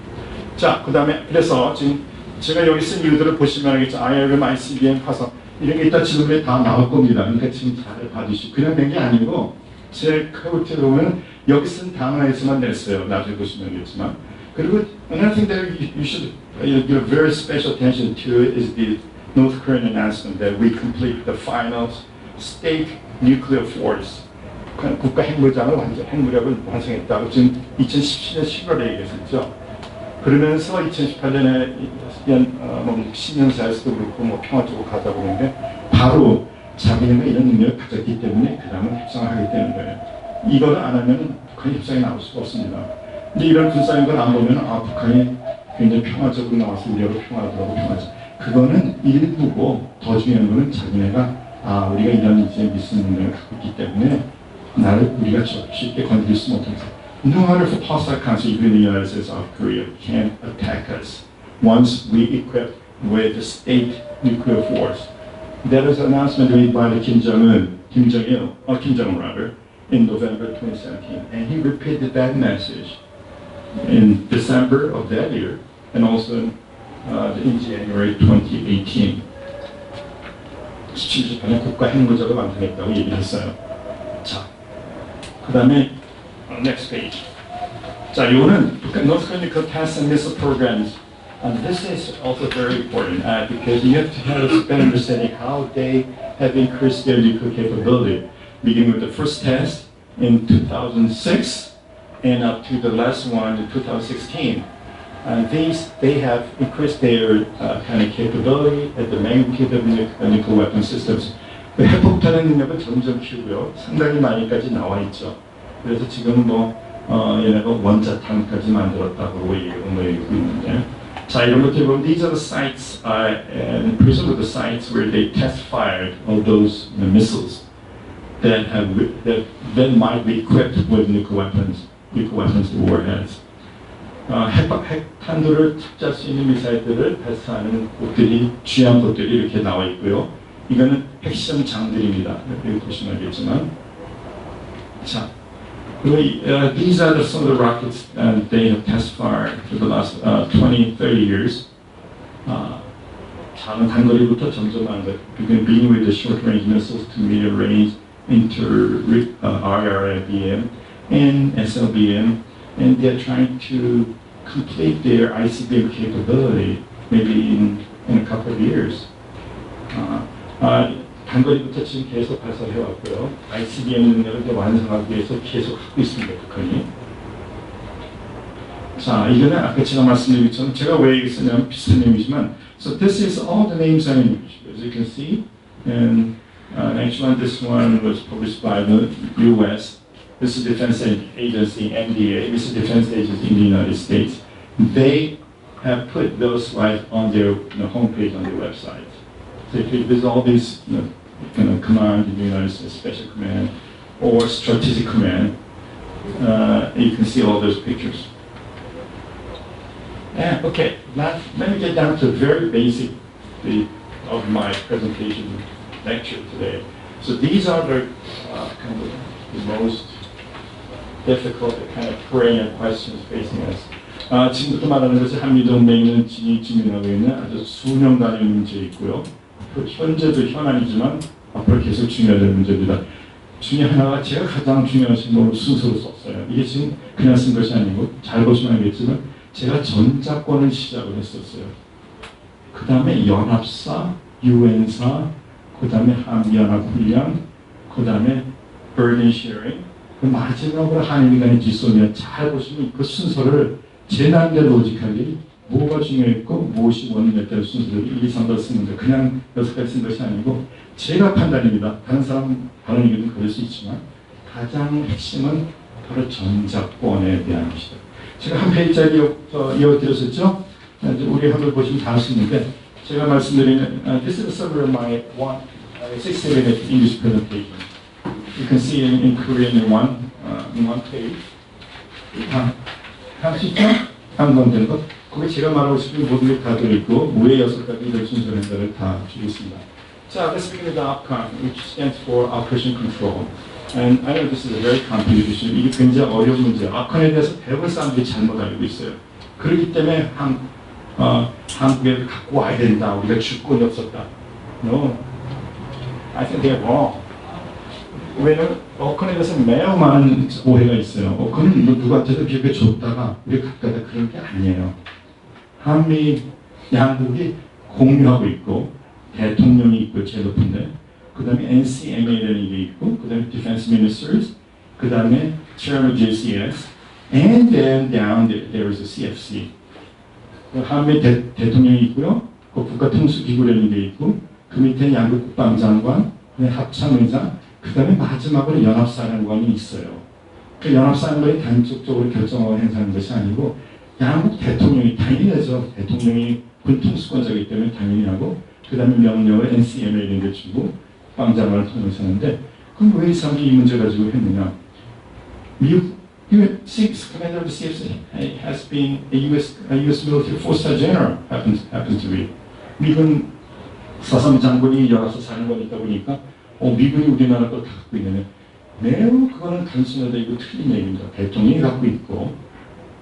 자, 그 다음에 그래서 지금 제가 여기 쓴 이유들을 보시면 알겠죠. IRM, ICBM, 화성 이런 게 일단 지금에 다 나올 겁니다. 그러니까 지금 잘 봐주시고 그냥 낸 게 아니고 제 카우트에 보면 여기 쓴 단어에서만 냈어요. 나중에 보시면 알겠지만. 그리고 another thing that you should give very special attention to is the North Korean announcement that we complete the final state nuclear force. 국가 핵무장을 핵무력을 완성했다고 지금 2017년 10월에 얘기했었죠. 그러면서 2018년에 10년사에서도 그렇고 뭐 평화 쪽으로 가자고 그러는데 바로 자기네가 이런 능력을 가졌기 때문에 그 다음은 협상을 하기 때문에 이거를 안 하면 북한이 협상이 나올 수가 없습니다. 근데 이런 군사인 걸 안 보면 북한이 굉장히 평화적으로 나와서 우리하고 평화하더라고 평화적. 그거는 일부고 더 중요한 거는 자기네가 우리가 이런 이제 미슨 능력을 갖고 있기 때문에 나를 우리가 쉽게 건드릴 수 못합니다. No other hostile country, even the United States of Korea, can attack us once we equip with the state nuclear force. That was an announcement made by the Kim Jong-un rather, in November 2017, and he repeated that message in December of that year, and also in January 2018. 78년 국가 핵무장을 완성했다고 얘기를 했어요. 자, 그 다음에 next page. 자, 이거는 North Korean test and missile programs. This is also very important because you have to have a better understanding how they have increased their nuclear capability, beginning with the first test in 2006 and up to the last one in 2016. They have increased their kind of capability at the magnitude of nuclear weapon systems. 핵폭탄의 능력은 점점 키우고요. 상당히 많이까지 나와 있죠. 그래서 지금 얘네가 원자탄까지 만들었다고 얘기하고 있는데. 자, 이런 것들 보면 these are the sites and presumably the sites where they test fired all those missiles that might be equipped with nuclear weapons warheads. 핵탄두를 탑재할 수 있는 미사일들을 발사하는 곳들이 주요한 곳들이 이렇게 나와 있고요. 이거는 핵시험 장들입니다. 여기 보시면 알겠지만, 자, these are some of the rockets they have test fired for the last 20, 30 years. 작은 단거리부터 점점 많은 것. Beginning with the short-range missiles to medium-range, IRBM, and SLBM, and they're trying to complete their ICBM capability maybe in a couple of years. 단거리부터 지금 계속 발사해왔고요. ICBM 능력을 완성하기 위해서 계속 하고 있습니다, 북한이. 자, 이거는 아까 제가 말씀드린 것처럼 제가 왜 여기 쓰냐면 비슷한 내용이지만 so this is all the names are in English, as you can see. And actually this one was published by the US. This is Defense Agency, MDA. This is Defense Agency in the United States. They have put those slides on their homepage on their website. So if you visit all these command in the United States, Special Command or Strategic Command, you can see all those pictures. Yeah, okay. Let me get down to the very basic of my presentation lecture today. So these are the kind of the most difficult kind of perennial questions facing us. 지금부터 말하는 것이 한미동맹은 진행하고 있는 아주 수년간의 문제이고요. 현재도 현안이지만 앞으로 계속 중요할 문제입니다. 중에 하나가 제가 가장 중요한 신문을 순서로 썼어요. 이게 지금 그냥 쓴 것이 아니고 잘 보시면 알겠지만 제가 전작권을 시작을 했었어요. 그 다음에 연합사, 유엔사, 그 다음에 한미연합훈련, 그 다음에 burden sharing, 그 마지막으로 한일 간의 뒷소면 잘 보시면 그 순서를 제 나름대로 로직하게 뭐가 중요했고 무엇이 원인이었다는 순서를 1, 2, 3도 쓰는데 그냥 6가지 쓴 것이 아니고 제가 판단입니다. 다른 사람 다른 의견은 그럴 수 있지만 가장 핵심은 바로 전작권에 대한 것이다. 제가 한 페이지짜리 이어드렸었죠? 우리 한번 보시면 다 할 수 있는데 제가 말씀드리는 this is a summary of my 60-minute English presentation. You can see it in Korean in one page. 할 수 있죠? 한번 된 것. 거기 제가 말하고 싶은 모든 게 다 들어있고 왜 6가지 이런 순서를 다 주겠습니다. 자, let's begin with the OPCON, which stands for Operation Control. And I know this is a very complicated issue. 이게 굉장히 어려운 문제예요. OPCON에 대해서 배울 사람들이 잘못 알고 있어요. 그렇기 때문에 한국에 갖고 와야 된다. 우리가 주권이 없었다. No, I think they're wrong. 왜냐면 OPCON에 대해서 매우 많은 오해가 있어요. OPCON은 누구한테도 기업에 줬다가 우리가 갖다가 그런 게 아니에요. 한미 양국이 공유하고 있고 대통령이 있고 제일 높은데 그 다음에 NCMA라는 게 있고 그 다음에 Defense Ministers 그 다음에 Chairman JCS and then down there is a CFC 한미 대통령이 있고요 그 국가통수기구라는 게 있고 그 밑에 양국 국방장관 합참의장 그 다음에 마지막으로 연합사령관이 있어요. 그 연합사령관이 단축적으로 결정하고 행사하는 것이 아니고 양국 대통령이 당연하죠. 대통령이 군통수권자이기 때문에 당연히 하고 그 다음에 명령을 NCMA에 주고 국방장관을 통해서 하는데 그럼 왜 이 사람이 이 문제 가지고 했느냐? 미국 commander of the CFC has been a U.S. military four-star general happens to be. 미군 4.3 장군이 연합사 사령관이 있다 보니까 미군이 우리나라 걸 갖고 있는 매우 그거는 단순하다 이거 틀린 얘기입니다. 대통령이 갖고 있고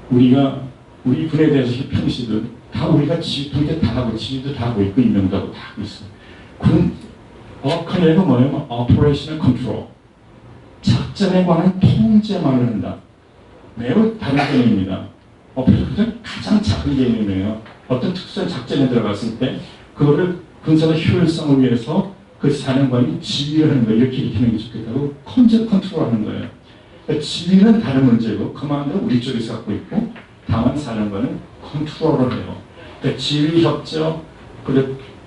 우리 군에 대해서 평시들 다 우리가 통제 다 하고 지휘도 다 하고 있고 임명도 하고 다 하고 있어요. 그런 OPCON이가 뭐냐면 Operational Control 작전에 관한 통제만을 한다. 매우 다른 개념입니다. 오퍼레이션은 가장 작은 개념이에요. 어떤 특수한 작전에 들어갔을 때 그거를 군사의 효율성을 위해서 그 사령관이 지휘를 하는 거예요. 이렇게 하는 게 좋겠다고 컨트롤하는 거예요. 그러니까 지휘는 다른 문제고 커맨드는 우리 쪽에서 갖고 있고 다만 사령관은 컨트롤을 해요. 그러니까 지휘 협조,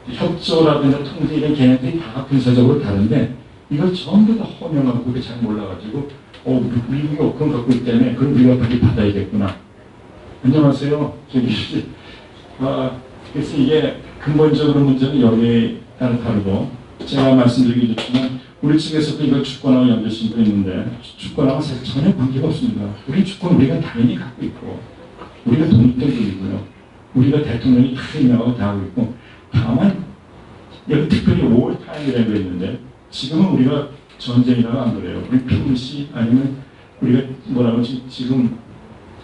협조라든가 통제 이런 개념들이 다 군사적으로 다른데 이걸 전부 다 허용하고 그게 잘 몰라가지고 미국이 그런 갖고 있기 때문에 그럼 우리가 빨리 받아야겠구나. 안녕하세요. 그래서 이게 근본적으로 문제는 여기에 따라 다르고 제가 말씀드리기 좋지만 우리 측에서도 이걸 주권하고 연결심도 있는데 주권하고 사실 전혀 관계가 없습니다. 우리 주권 우리가 당연히 갖고 있고 우리가 독립적이고요. 우리가 대통령이 다 임명하고 다 하고 있고 다만 여기 특별히 wartime이라는 게 있는데 지금은 우리가 전쟁이라고 안 그래요. 우리 평시 아니면 우리가 뭐라고 하지 지금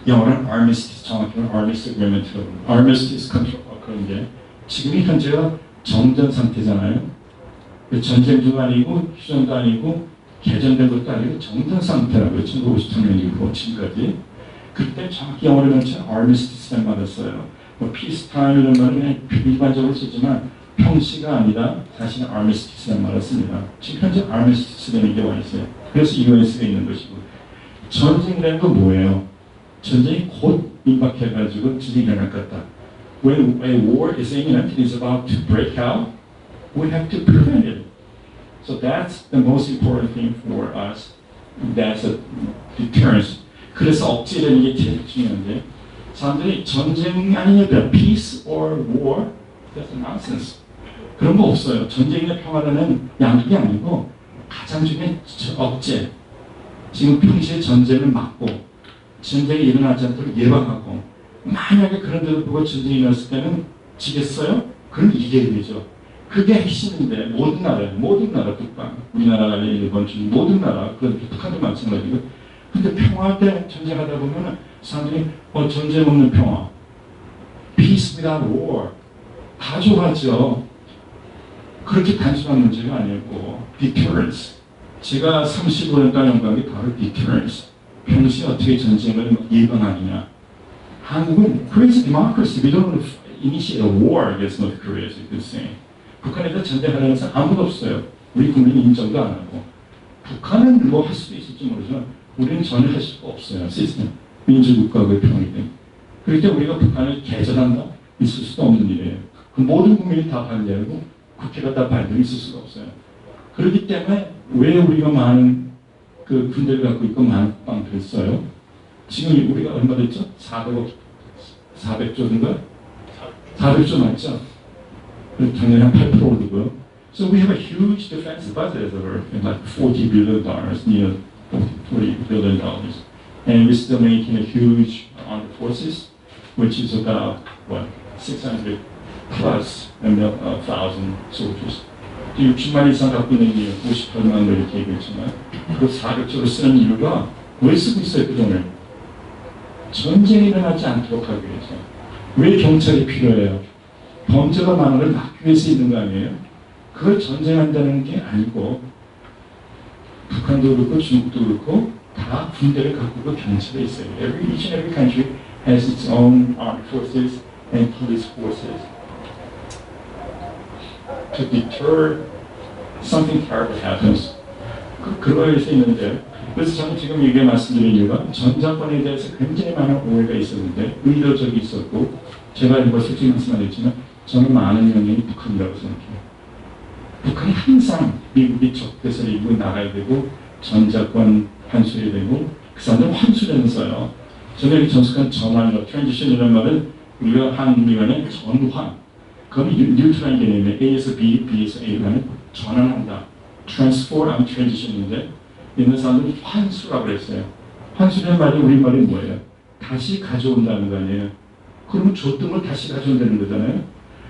영어는 armistice 정확히는 armistice agreement, armistice control 그런 게 지금이 현재가 정전 상태잖아요. 전쟁도 아니고 휴전도 아니고 개전된 것도 아니고 정전 상태라고요. 1953년이고 지금까지. 그때 정확히 영어로 명칭 armistice라는 말을 써요. peacetime 이런 말은 일반적으로 쓰지만 평시가 아니라 사실은 armistice라는 말을 씁니다. 지금 현재 armistice라는 게 와 있어요. 그래서 US가 있는 것이고 전쟁이라는 건 뭐예요? 전쟁이 곧 임박해가지고 전쟁이 일어날 것 같다. When a war is imminent, it is about to break out, we have to prevent it. So that's the most important thing for us. That's a deterrence. 그래서 억제라는 게 제일 중요한데 사람들이 전쟁이 아니냐, peace or war, that's nonsense. 그런 거 없어요. 전쟁이나 평화라는 양극이 아니고 가장 중요한 억제. 지금 평시에 전쟁을 막고 전쟁이 일어나지 않도록 예방하고 만약에 그런 데를 보고 전쟁이 났을 때는 지겠어요? 그럼 이겨야 되죠. 그게 핵심인데 모든 나라 북방, 우리나라, 일본, 중국 모든 나라, 그런 북한도 마찬가지고. 근데 평화 때 전쟁하다 보면은 사람들이 전쟁 없는 평화, peace without war, 다 좋아하죠. 그렇게 단순한 문제가 아니었고, deterrence. 제가 35년간 연구한 게 바로 deterrence. 평소에 어떻게 전쟁을 예방하느냐. 한국은 Korea's democracy. We don't initiate a war against North Korea, as you could say. 북한에다 전쟁하려는 사람 아무도 없어요. 우리 국민이 인정도 안 하고. 북한은 뭐 할 수도 있을지 모르지만 우리는 전혀 할 수가 없어요. 시스템. 민주국가의 평이 돼. 그럴 때 우리가 북한을 개전한다? 있을 수도 없는 일이에요. 그 모든 국민이 다 반대하고 국회가 다 반대로 있을 수가 없어요. 그렇기 때문에 왜 우리가 많은 그 군대를 갖고 있고 많은 국방들을 써요? 지금 우리가 얼마 됐죠? 400조인가? 400조 맞죠? 작년에 한 8% 오르고요. So we have a huge defense budget over like $40 billion, near $40 billion. And we still maintain a huge armed forces, which is about, what, 600 plus thousand soldiers. 60만 이상 갖고 있는 게 58만 명 이렇게 얘기했지만 그 400조를 쓰는 이유가 왜 쓰고 있어요, 그 돈을? 전쟁이 일어나지 않도록 하기 위해서. 왜 경찰이 필요해요? 범죄가 많은 걸 막기 위해서 있는 거 아니에요? 그걸 전쟁한다는 게 아니고 북한도 그렇고 중국도 그렇고 다 군대를 갖고 그 경찰이 있어요. Each and every country has its own armed forces and police forces to deter something terrible happens. 그거에 의해서 있는데 그래서 저는 지금 이게 말씀드린 이유가 전자권에 대해서 굉장히 많은 오해가 있었는데 의도적이 있었고 제가 이거 솔직히 말씀드렸지만 저는 많은 영향이 북한이라고 생각해요. 북한이 항상 미국이 적대서 미국이 나가야 되고 전자권 환수해야 되고 그 사람들은 환수를 써요. 저는 여기 전숙한 전환, 트랜지션이라는 말은 우리가 한국말에 전환. 그건 뉴트라는 개념이에요. A에서 B, B에서 A로 가는 전환한다. Transform and transition인데 있는 사람들은 환수라고 그랬어요. 환수라는 말이 우리말이 뭐예요? 다시 가져온다는 거 아니에요? 그러면 줬던 걸 다시 가져온다는 거잖아요.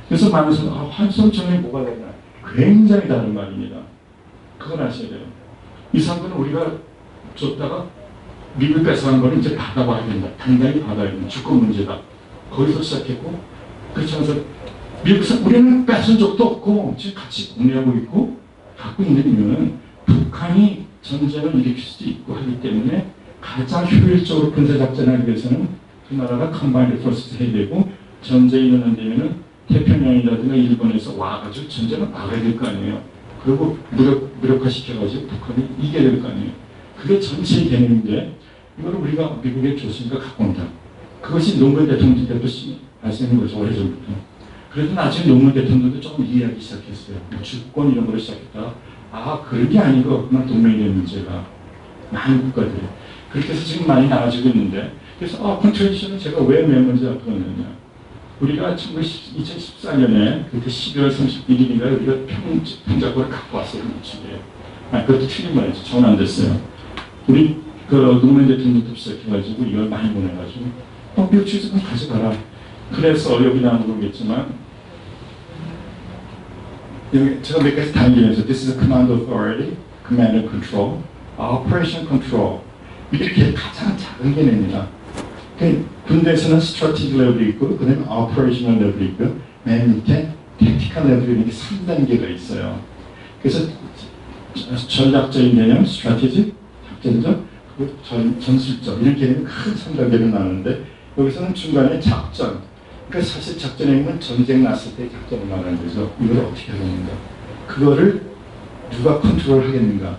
그래서 많은 사람은 환수는 전에 뭐가 되나? 굉장히 다른 말입니다. 그건 아셔야 돼요. 이 사람들은 우리가 줬다가 미국 뺏어간 거는 이제 받아봐야 된다. 당당히 받아야 된다. 주권 문제다. 거기서 시작했고 그렇지 않아서 미국에서 우리는 뺏은 적도 없고 지금 같이 공유하고 있고 갖고 있는 이유는 북한이 전쟁을 일으킬 수도 있고 하기 때문에 가장 효율적으로 군사작전을 하기 위해서는 그 나라가 컴바인드 포스를 해야 되고 전쟁이 일어난다면은 태평양이라든가 일본에서 와가지고 전쟁을 막아야 될 거 아니에요. 그리고 무력화시켜가지고 북한이 이겨야 될 거 아니에요. 그게 전체 개념인데 이걸 우리가 미국에 줬으니까 갖고 온다. 그것이 노무현 대통령 때부터 발생한 거죠. 오래전부터. 그래도 나중에 노무현 대통령도 조금 이해하기 시작했어요. 주권 이런 거를 시작했다가 그런 게 아니고 그만 동맹의 문제가 많은 국가들이 그렇게 해서 지금 많이 나아지고 있는데 그래서 컨트롤션은 제가 왜 먼저 앞으로느냐 우리가 2014년에 그때 12월 31일인가 우리가 평자권을 갖고 왔어요. 그것도 틀린 말이죠. 전화 안 됐어요. 우리 그 노무현 대통령도 시작해가지고 이걸 많이 보내가지고 미국 측에서 그럼 가져가라. 그래서 여기 나온 거겠지만 여기 제가 몇 가지 단계에서 This is a command authority, command and control, operation control 이렇게 가장 작은 개념입니다. 군대에서는 strategic level이 있고 그 다음에 operational level이 있고 맨 밑에 tactical level이 이렇게 3단계가 있어요. 그래서 전략적인 개념, strategic, 작전적, 그리고 전술적 이런 개념이 큰 3단계로 나누는데 여기서는 중간에 작전. 그러니까 사실 작전의 힘은 전쟁 났을 때 작전을 말하는 거죠. 이걸 어떻게 하겠는가. 그거를 누가 컨트롤 하겠는가.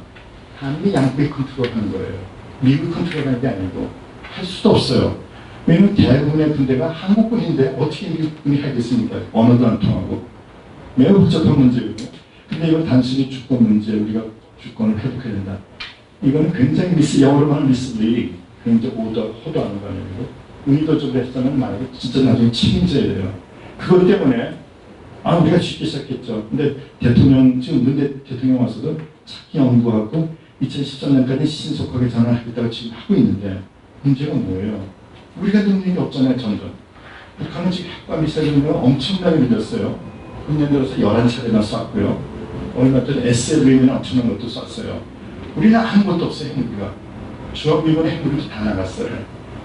한국이 양국이 컨트롤하는 거예요. 미국이 컨트롤하는 게 아니고 할 수도 없어요. 왜냐면 대부분의 군대가 한국군인데 어떻게 미국군이 하겠습니까? 언어도 안 통하고. 매우 복잡한 문제거든요. 근데 이건 단순히 주권 문제, 우리가 주권을 회복해야 된다. 이거는 굉장히 영어로 말하면 미스리딩, 굉장히 호도하는 거 아니고 의도적으로 했다면 만약에 진짜 나중에 책임져야 돼요. 그것 때문에 우리가 쉽게 시작했죠. 근데 지금 문대 대통령 와서도 찾기 연구하고 2013년까지 신속하게 전환하겠다고 지금 하고 있는데 문제가 뭐예요? 우리가 능력이 없잖아요. 전전. 북한은 지금 핵과 미사일을 엄청나게 늘렸어요. 금년 들어서 11차례나 쐈고요. 얼마 전에 SLB는 엄청난 것도 쐈어요. 우리는 아무것도 없어요, 핵무기가. 중앙미군의 핵무기도 다 나갔어요.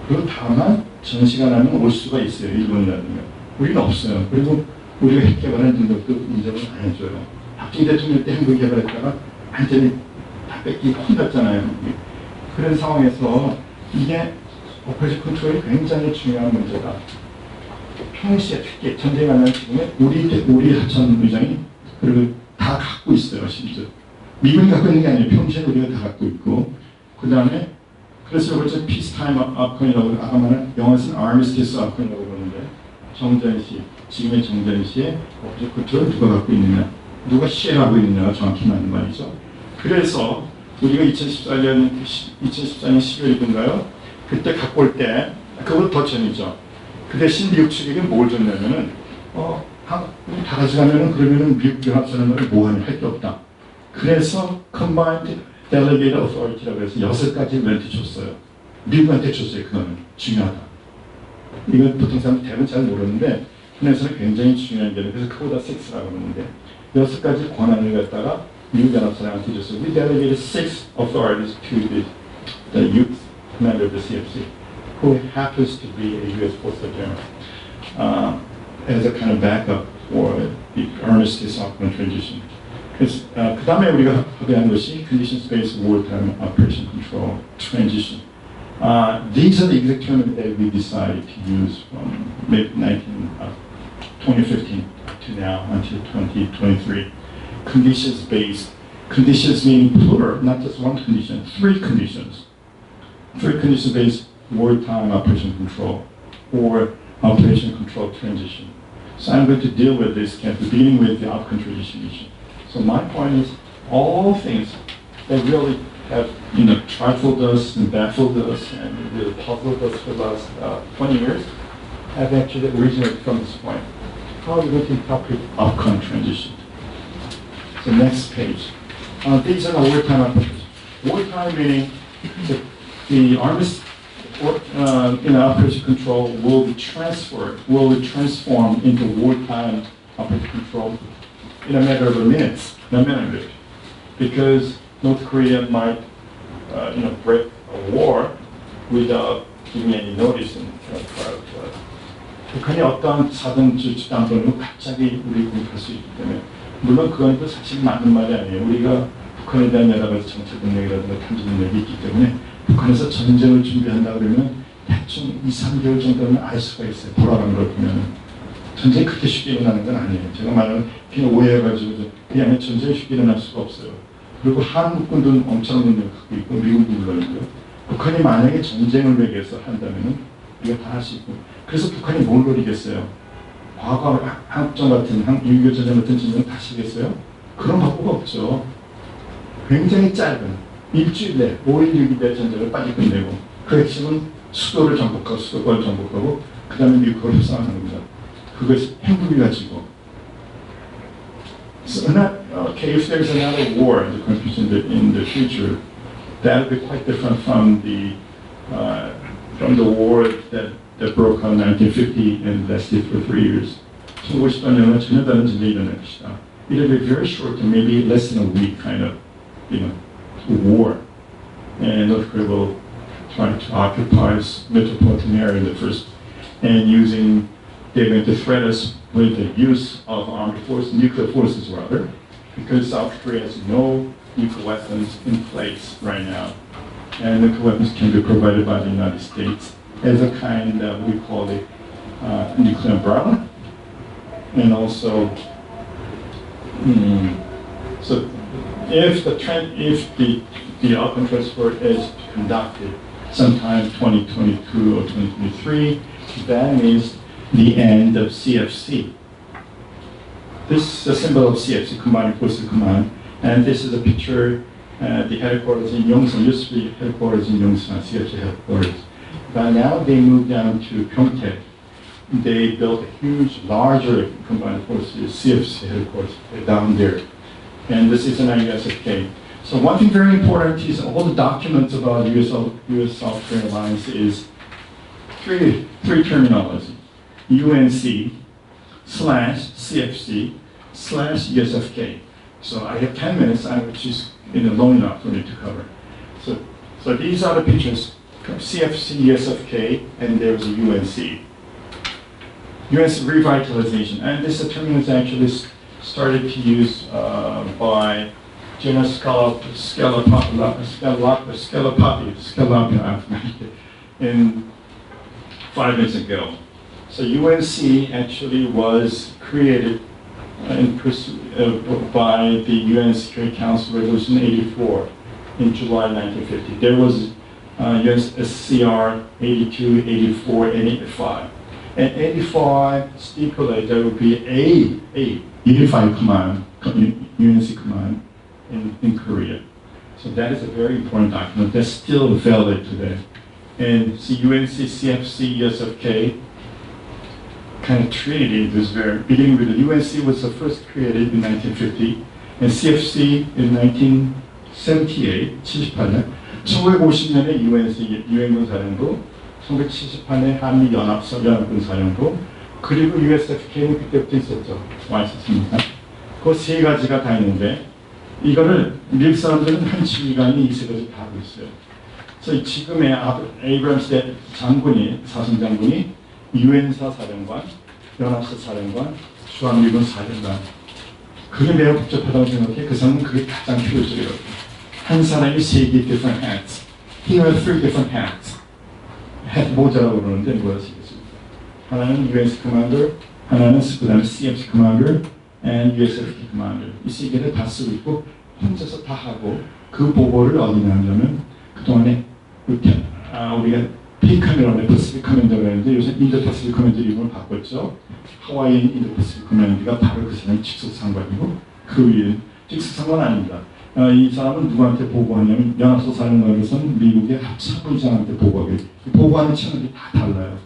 그리고 다만 전시가 나면 올 수가 있어요, 일본이라든가. 우리는 없어요. 그리고 우리가 핵 개발한 능력도 인정을 안 해줘요. 박정희 대통령 때 핵무기 개발했다가 완전히 다 뺏기고 혼났잖아요. 그런 상황에서 이게 오퍼레이션 컨트롤이 굉장히 중요한 문제다. 평시에 특히 전쟁이 안 나는 지금에 우리 하천 의장이 그리고 다 갖고 있어요, 심지어. 미군이 갖고 있는 게 아니에요. 평시에 우리가 다 갖고 있고. 그 다음에 그래서 이걸 피스타임 아콘이라고 아까 말한 영어에서는 아미스티스 아콘이라고 그러는데 정전시, 지금의 정전시에 오퍼레이션 컨트롤을 누가 갖고 있느냐, 누가 시행하고 있느냐가 정확히 맞는 말이죠. 그래서 우리가 2014년 12월이던가요? 그때 갖고 올 때 그보다 더 전이죠. 그 대신 미국 측에게 뭘 줬냐면은 우리 다 가져가면은 그러면은 미국 연합선언을 뭐하냐 할 게 없다. 그래서 Combined Delegated Authority라고 해서 6가지 멘트 줬어요. 미국한테 줬어요. 그거는 중요하다. 이건 보통 사람 대부분 잘 모르는데 현에서는 굉장히 중요한 게 그래서 그보다 6라고 그러는데 6가지 권한을 갖다가 미국 연합선언한테 줬어요. We delegated 6 authorities to the youth commander of the CFC. who happens to be a U.S. postal general, as a kind of backup for the armistice Auckland transition. 그 다음에 우리가 합의한 것이 Conditions-Based Wartime Operation Control Transition. These are the exact terms that we decided to use from 2015 to now until 2023. Conditions-based. Conditions meaning plural, not just one condition, 3 conditions. 3 condition-based wartime operation control or operation control transition. So I'm going to deal with this beginning with the outcome transition issue. So my point is all things that really have trifled us and baffled us and really puzzled us for the last 20 years have actually originated from this point. How are we going to interpret outcome transition? So next page. These are the wartime operations. Wartime meaning the armies operation control will be transformed into wartime operation control in a matter of minutes, not minutes, because North Korea might, break a war without giving any notice prior to us. 북한이 어떠한 사전 조치도 안 걸고 갑자기 우리 공격할 수 있기 때문에 물론 그건 또 사실 맞는 말이 아니에요. 우리가 북한에 대한 여러 가지 정책 능력이라든가 탐지 능력이 있기 때문에 북한에서 전쟁을 준비한다 그러면 대충 2, 3개월 정도는 알 수가 있어요. 돌아가는 걸 보면. 전쟁이 그렇게 쉽게 일어나는 건 아니에요. 제가 말하는 그냥 오해해가지고 그냥 전쟁이 쉽게 일어날 수가 없어요. 그리고 한국군도 엄청난 능력을 갖고 있고 미국도 물론이고요. 북한이 만약에 전쟁을 매개해서 한다면 이거 다 할 수 있고. 그래서 북한이 뭘 노리겠어요? 과거 한국전 같은 6.25 전쟁 같은 전쟁을 다시 하겠어요? 그런 방법 없죠. 굉장히 짧은 일주일 내 5일 6일 내 전쟁을 빨리 끝내고 그 핵심은 수도를 정복하고 수도권을 정복하고 그 다음에 미국으로 협상하는 겁니다. 그것이 핵무기 가지고. So okay, if there's another war in the future, that would be quite different from the war that broke out in 1950 and lasted for 3 years. 1950년은 전혀 다른 전쟁이 일어날 것이다. It'll be very short, maybe less than a week kind of, war. And North Korea will try to occupy metropolitan area in the first, and they're going to threat us with the use of armed forces, nuclear forces rather, because South Korea has no nuclear weapons in place right now. And nuclear weapons can be provided by the United States as a kind of, we call it nuclear umbrella. And also, so if the outcome transfer is conducted sometime 2022 or 2023, that means the end of CFC. This is a symbol of CFC, Combined Forces Command, and this is a picture at the headquarters in Yongsan, used to be headquarters in Yongsan, CFC headquarters. But now they moved down to Pyeongtaek. They built a huge, larger Combined Forces CFC headquarters down there. And this is an IUSFK. So one thing very important is all the documents about U.S. South Korea alliance is three terminology. UNC slash CFC slash USFK. So I have 10 minutes, which is long enough for me to cover. So these are the pictures from CFC, USFK, and there's a UNC. UNC revitalization, and this term is actually started to use by Gina Scalapati in 5 years ago. So UNC actually was created by the UN Security Council Resolution 84 in July 1950. There was UNSCR 82, 84, and 85. And 85 stipulated there would be a unified command, UNC command in Korea. So that is a very important document that's still valid today. And UNC, CFC, USFK kind of treated this very beginning with the UNC was the first created in 1950, and CFC in 1978, 78년, 1950년에 UNC 유엔군사령부, 1978년에 한미연합군사령부, 그리고 USFK는 그때부터 있었죠. 와 있었습니다. 그 세 가지가 다 있는데 이거를 미국 사람들은 한 지휘관이 이 세 가지 다 하고 있어요. 그래서 지금의 에이브럼스 장군이 사성장군이 유엔사 사령관, 연합사 사령관, 주한미군 사령관. 그게 매우 복잡하다고 생각해. 그 사람은 그게 가장 효율적이라고. 한 사람이 세 개 different hats. He had 3 different hats. hat 모자라고 그러는데 뭐라 쓰겠습니까? 하나는 UNC commander, 하나는 그다음에 CFC commander, and USFK commander. 이 세 개를 다 쓰고 있고 혼자서 다 하고 그 보고를 어디냐 하면 그동안에 우리가 페이카메라의 퍼시픽 커맨더가 있는데 요새 인도 퍼시픽 커맨더 이름을 바꿨죠. 하와이인 인도 퍼시픽 커맨더가 바로 그 사람이 직속상관이고 그 위에 직속상관 아닙니다. 이 사람은 누구한테 보고하냐면 연합소 사령관에서는 미국의 합참의장한테 보고하게. 보고하는 채널이 다 달라요.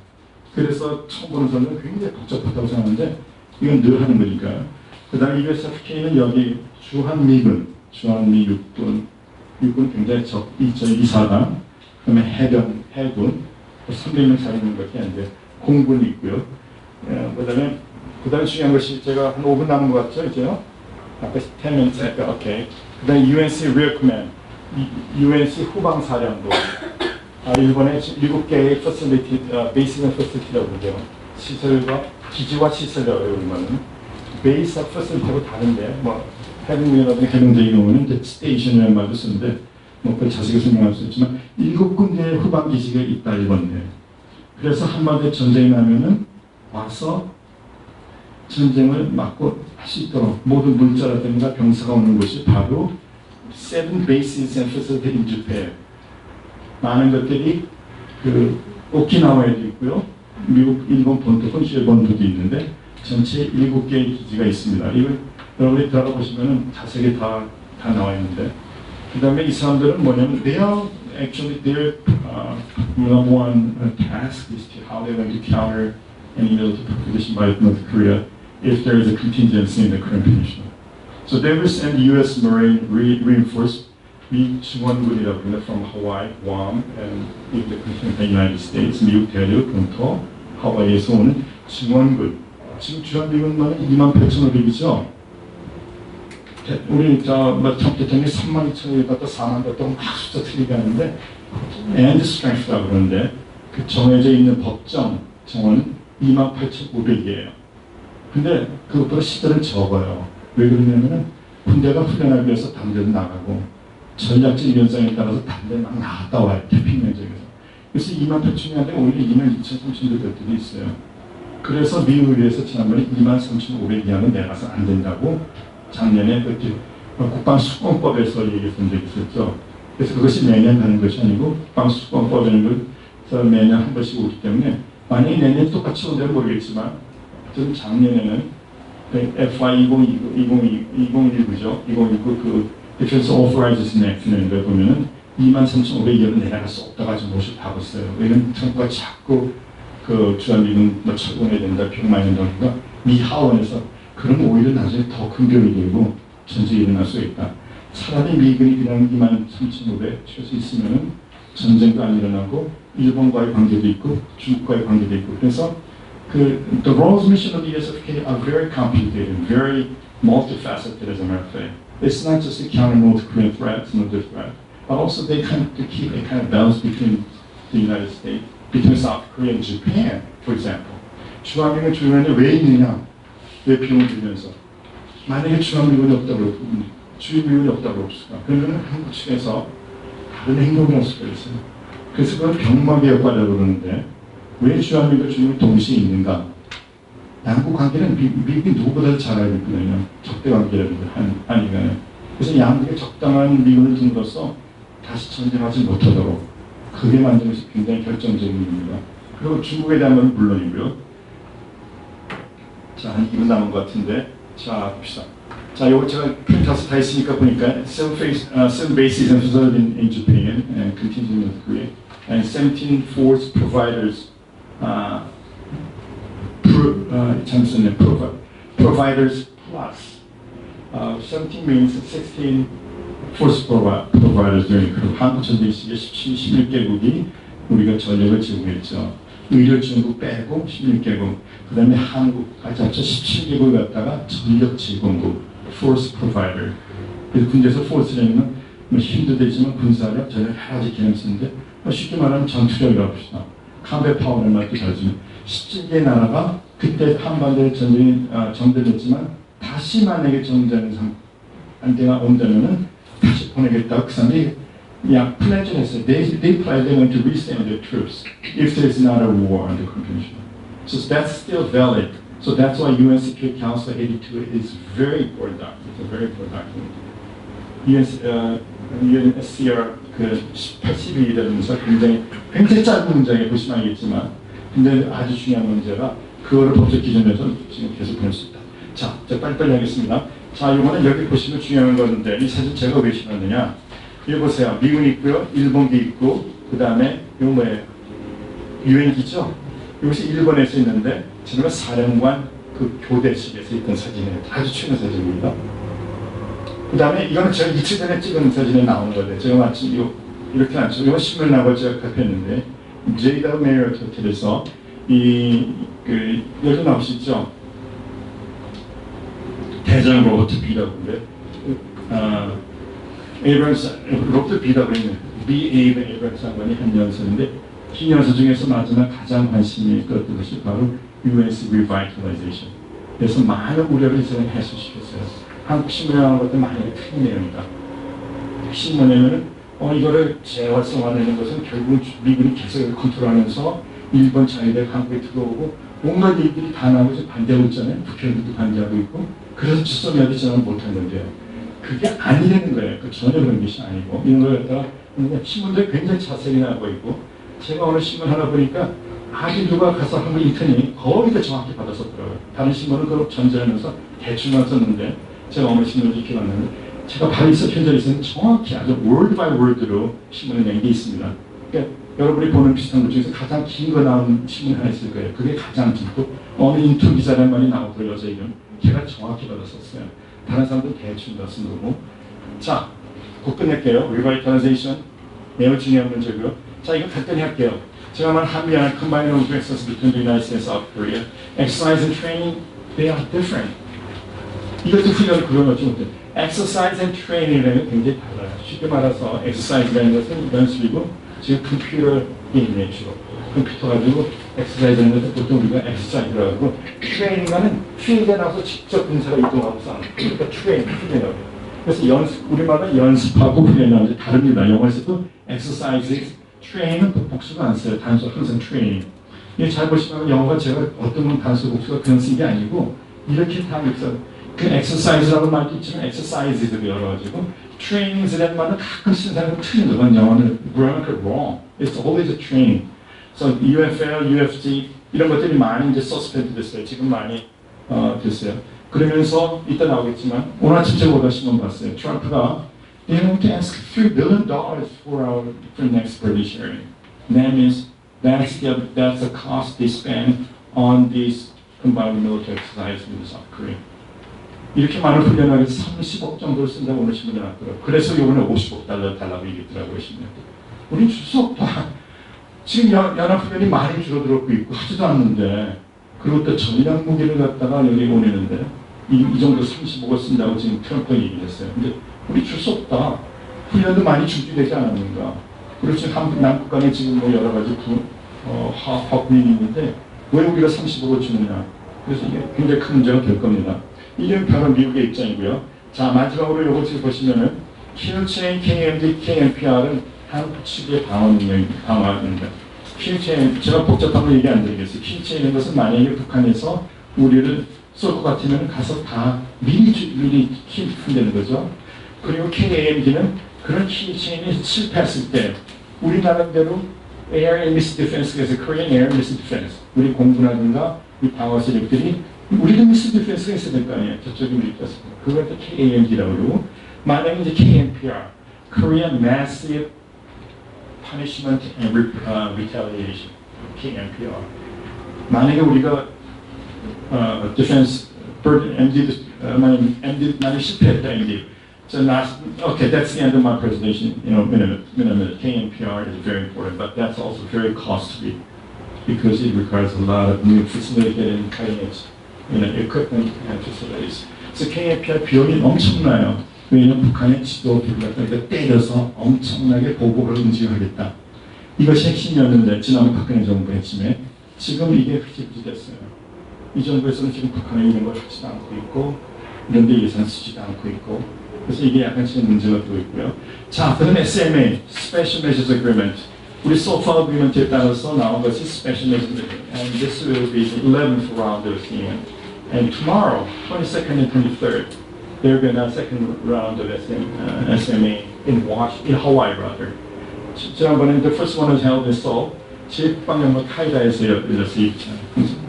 그래서 처음 보는 사람은 굉장히 복잡하다고 생각하는데 이건 늘 하는 거니까. 그 다음에 USFK는 여기 주한미군, 주한미 육군 굉장히 이사단, 그 다음에 해군, 300명 사는 것밖에 안 돼요. 공군이 있고요. 그 다음에 중요한 것이 제가 한 5분 남은 것 같죠, 이제요? 아까 10 minutes 아까, 오케이. 그 다음에 UNC Rear Command, UNC 후방사령부. 일본에 7개의 facility, 베이스나 facility라고 그러죠. 시설과, 기지와 시설이라고 해요, 우리말은. 베이스 facility하고 다른데, 해군이라든가 해병대의 경우는 이제 스테이션이라는 말도 쓰는데, 그걸 자세히 설명할 수 있지만 7군데의 후방기지가 있다 일본에. 그래서 한마디로 전쟁이 나면은 와서 전쟁을 막고 할 수 있도록 모든 물자라든가 병사가 오는 곳이 바로 7 bases and facilities in Japan. 많은 것들이 그 오키나와에도 있고요. 미국, 일본 본토, 혼슈 본토도 있는데 전체 7개의 기지가 있습니다. 이걸 여러분이 들어가 보시면은 자세히 다 나와 있는데. 그 다음에 이 사람들은 뭐냐면 their number one task is to how they're going to counter any military proposition by North Korea if there is a contingency in the Korean Peninsula. So they will send U.S. Marine reinforced 중원군이라고 합니다. From Hawaii, Guam, and in the continental United States, 미국 대륙, 본토, 하와이에서 오는 중원군. 지금 주한미군만은 28,500이죠. 우리 트럼프 대통령이 32,000을 갖다 4만 갖다 막 숫자 틀리게 하는데 and strength라고 그러는데 그 정해져 있는 법정 정원은 28,500이에요. 근데 그것보다 시들은 적어요. 왜 그러냐면은 군대가 훈련하기 위해서 담대도 나가고 전략적 유연성에 따라서 담대 막 나갔다 와요. 태평양 지역에서. 그래서 28,000이 오히려 22,000-3,000도 있어요. 그래서 미국에 비해서 지난번에 23,500 이하는 내가서 안 된다고 작년에 그때 국방수권법에서 얘기했던 적이 있었죠. 그래서 그것이 매년 하는 것이 아니고 국방수권법에는 매년 한 번씩 오기 때문에 만약에 내년 똑같이 온다면 모르겠지만 좀 작년에는 FY 2019죠. 2019 그 Defense Authorization Act는 걸 보면은 23,500이하는 내려갈 수 없다가 좀 모습하고 있어요. 왜냐면 정부가 자꾸 그 주한미군 철공해야 된다, 비용 많이 낸다니까 미 하원에서 그럼 오히려 나중에 더 큰 병이 되고 전쟁이 일어날 수 있다. 차라리 미군이 그냥 23,500 최소 있으면은 전쟁도 안 일어나고 일본과의 관계도 있고 중국과의 관계도 있고 그래서 The roles mission of the USFK are very complicated, very multifaceted, as a matter of fact. It's not just to counter North Korean threats and other threats, but also they kind of to keep a kind of balance between the United States, between South Korea and Japan, for example. 중화미군 주변에 왜 있느냐? 왜 비용을 들면서? 만약에 중화미군이 없다고 주요미군이 없다고 없을까? 그러면 한국 측에서 다른 행동을 할 수가 있어요. 그래서 그걸 병막의 역할이라고 그러는데 왜 주한미군 주변이 동시에 있는가? 양국 관계는 미국이 누구보다 잘 알고 있거든요. 적대 관계라는 걸 하니까요. 그래서 양국의 적당한 미군을 둔으로써 다시 전쟁하지 못하도록 그게 만드는 것이 굉장히 결정적인 일입니다. 그리고 중국에 대한 건 물론이고요. 자, 한 2분 남은 것 같은데 자, 봅시다. 자, 요거 제가 프린트아웃 다 있으니까 보니까 7 bases and facilities in Japan and continuing with Korea and 17 force providers providers plus 17 means 16 force providers during 한국 전쟁 시기에 11개국이 우리가 전력을 제공했죠. 의료 지원국 빼고 16개국, 그 다음에 한국까지 합쳐 17개국을 갖다가 전력 제공국, force provider. 그래서 군대에서 force라는 건 뭐 힘도 되지만 군사력, 전력 여러 가지 개념 쓰는데 쉽게 말하면 전투력이라고 합시다. 컴뱃 파워를 말도 잘하지만 17개 나라가 그때 한반도에 전쟁이 정전됐지만 다시 만약에 정전이 안대가 온다면은 다시 보내겠다고 그 사람들이 플랜을 했어요. They plan they want to resend their troops if there is not a war under convention. So that's still valid. So that's why UN Security Council 82 is very important document. It's a very important document. UNSCR 그 82라면서 굉장히 짧은 문장에 보시면 알겠지만 근데 아주 중요한 문제가 그거를 법적 기준에서 지금 계속 볼 수 있다. 자, 빨리빨리 하겠습니다. 자, 이거는 여기 보시면 중요한 건데 이 사진 제가 왜 신었느냐? 여기 보세요. 미군이 있고요. 일본기 있고 그 다음에 이거 뭐예요? 유엔기죠? 이것이 일본에서 있는데 지금 사령관 그 교대식에서 있던 사진이에요. 아주 최근 사진입니다. 그 다음에 이거는 제가 이틀 전에 찍은 사진에 나온 거예요. 제가 마침 이렇게 안 찍고 이거 신문 나고 제가 카피했는데 JW 메리어트 호텔에서 여기 나오시죠? 대장 로버트 B라고 그래. 로버트 B라고 그러네. B. 에이브런스 장관이 한 연설인데 긴 연설 중에서 마지막 가장 관심이 있었던 것이 바로 US Revitalization. 그래서 많은 우려를 저는 해소시켰어요. 한국 신문에 나온 것도 많이 큰 내용이다. 핵심 뭐냐면은 이거를 재활성화되는 것은 결국 미군이 계속 컨트롤하면서 일본 자위대가 한국에 들어오고 온갖 일들이 다 나오고 반대하고 있잖아요. 북한도 반대하고 있고 그래서 주소미한테 전화를 못한 건데요. 그게 아니라는 거예요. 전혀 그런 것이 아니고 이런 걸 갖다가 신문들이 굉장히 자세히 나오고 있고 제가 오늘 신문 하나 보니까 아주 누가 가서 한번 인터넷이 거의 다 정확히 받았었더라고요. 다른 신문은 그걸 전제하면서 대충만 썼는데 제가 오늘 신문을 이렇게 봤는데 제가 파리에서 현장에서는 정확히 아주 word by word로 신문을 낸 게 있습니다. 그러니까 여러분이 보는 비슷한 것 중에서 가장 긴 거 나온 신문 하나 있을 거예요. 그게 가장 길고 어느 인터뷰 기자라는 말이 나오더라고요. 여자 이름. 제가 정확히 받았었어요. 다른 사람들은 대충 다 쓴 거고. 자, 곧 끝낼게요. Revitalization 매우 중요한 문제고요. 자, 이거 간단히 할게요. 제가 말한 한미한 combined military exercise between the United States and South Korea. Exercise and training, they are different. 이것도 훈련을 그려놓지 못해요. Exercise and training이라는 게 굉장히 달라요. 쉽게 말해서 exercise라는 것은 연습이고 지금 컴퓨터 게임이에요. 주로. 컴퓨터 가지고 exercise라는 것은 보통 우리가 exercise라고 하고 training과는 필드에 나가서 직접 군사가 이동하고 싸우는 그러니까 훈련이라고 해요. 그래서 우리말은 연습하고 훈련하는 게 다릅니다. 영어에서도 exercises, train은 복수가 안 써요. 단수 항상 training. 이게 잘 보시면 영어가 제가 어떤 건 단수 복수가 그냥 쓴 게 아니고 이렇게 다 있어요. 그 exercise라고 말도 있지만 exercises도 열어가지고 trainings이라는 말은 가끔 쓰는 사람은 틀린 거건 영어는 grammar wrong. It's always a training. So UFL, UFG 이런 것들이 많이 이제 suspend 됐어요. 지금 많이 됐어요. 그러면서 이따 나오겠지만 오늘 아침 제가 보다 신문 봤어요. 트럼프가 they want to ask $3 billion for next British area. That means that's the cost they spend on these combined military exercises with South Korea. 이렇게 많은 훈련을 해서 30억 정도를 쓴다고 오늘 신문에 났더라고요. 그래서 이번에 50억 달라고 얘기했더라고요. 신문에. 우린 줄 수 없다. 지금 연합훈련이 많이 줄어들었고 있고 하지도 않는데 그리고 또 전략 무기를 갖다가 여기 보내는데 이 정도 35가 쓴다고 지금 트럼프가 얘기를 했어요. 근데 우리 줄 수 없다. 훈련도 많이 준비되지 않았는가. 그리고 지금 남북 간에 지금 뭐 여러 가지 화학민이 있는데 왜 우리가 35를 주느냐. 그래서 이게 굉장히 큰 문제가 될 겁니다. 이게 바로 미국의 입장이고요. 자, 마지막으로 이거 지금 보시면은 킬체인 KMD, KMPR은 한국 측의 방어입니다. 킬체인, 제가 복잡한 거 얘기 안 드리겠어요. 킬체인인 것은 만약에 북한에서 우리를 쏠 것 같으면 가서 다 미리 킬한다는 거죠. 그리고 KAMD는 그런 킬체인이 실패했을 때 우리 나름대로 Air and Missile Defense, 그래서 Korean Air and Missile Defense, 우리 공군이라든가 이 방어 세력들이 우리도 Missile Defense가 있어야 될 거 아니에요. 저쪽이 우리 있었습니다. 그걸 또 KAMD라고 그러고, 만약에 이제 KMPR, Korean Massive Punishment and Retaliation, KMPR. 만약에 우리가 Defense Burden, 만약에 실패했다, MD. So okay, that's the end of my presentation. In a minute. KMPR is very important, but that's also very costly because it requires a lot of new facilities and cutting-edge, equipment and facilities. So KMPR 비용이 엄청나요. 왜냐하면 북한의 지도부를 갖다가 때려서 엄청나게 보복을 움직여야겠다. 이것이 핵심이었는데 지난번 박근혜 정부 핵심에 지금 이게 흐지부지됐어요. 이 정부에서는 지금 북한에 이런 걸 하지도 않고 있고 이런 데 예산 쓰지도 않고 있고 그래서 이게 약간 지금 문제가 되고 있고요. 자, 그다음에 SMA, Special Measures Agreement. 우리 SOFA Agreement에 따라서 나온 것이 Special Measures Agreement. And this will be the 11th round of CM. And tomorrow, 22nd and 23rd, there will be a second round of SMA in Hawaii rather. 지난번에 the first one was held in Seoul. 제6방영국 카이다에서 열렸어요.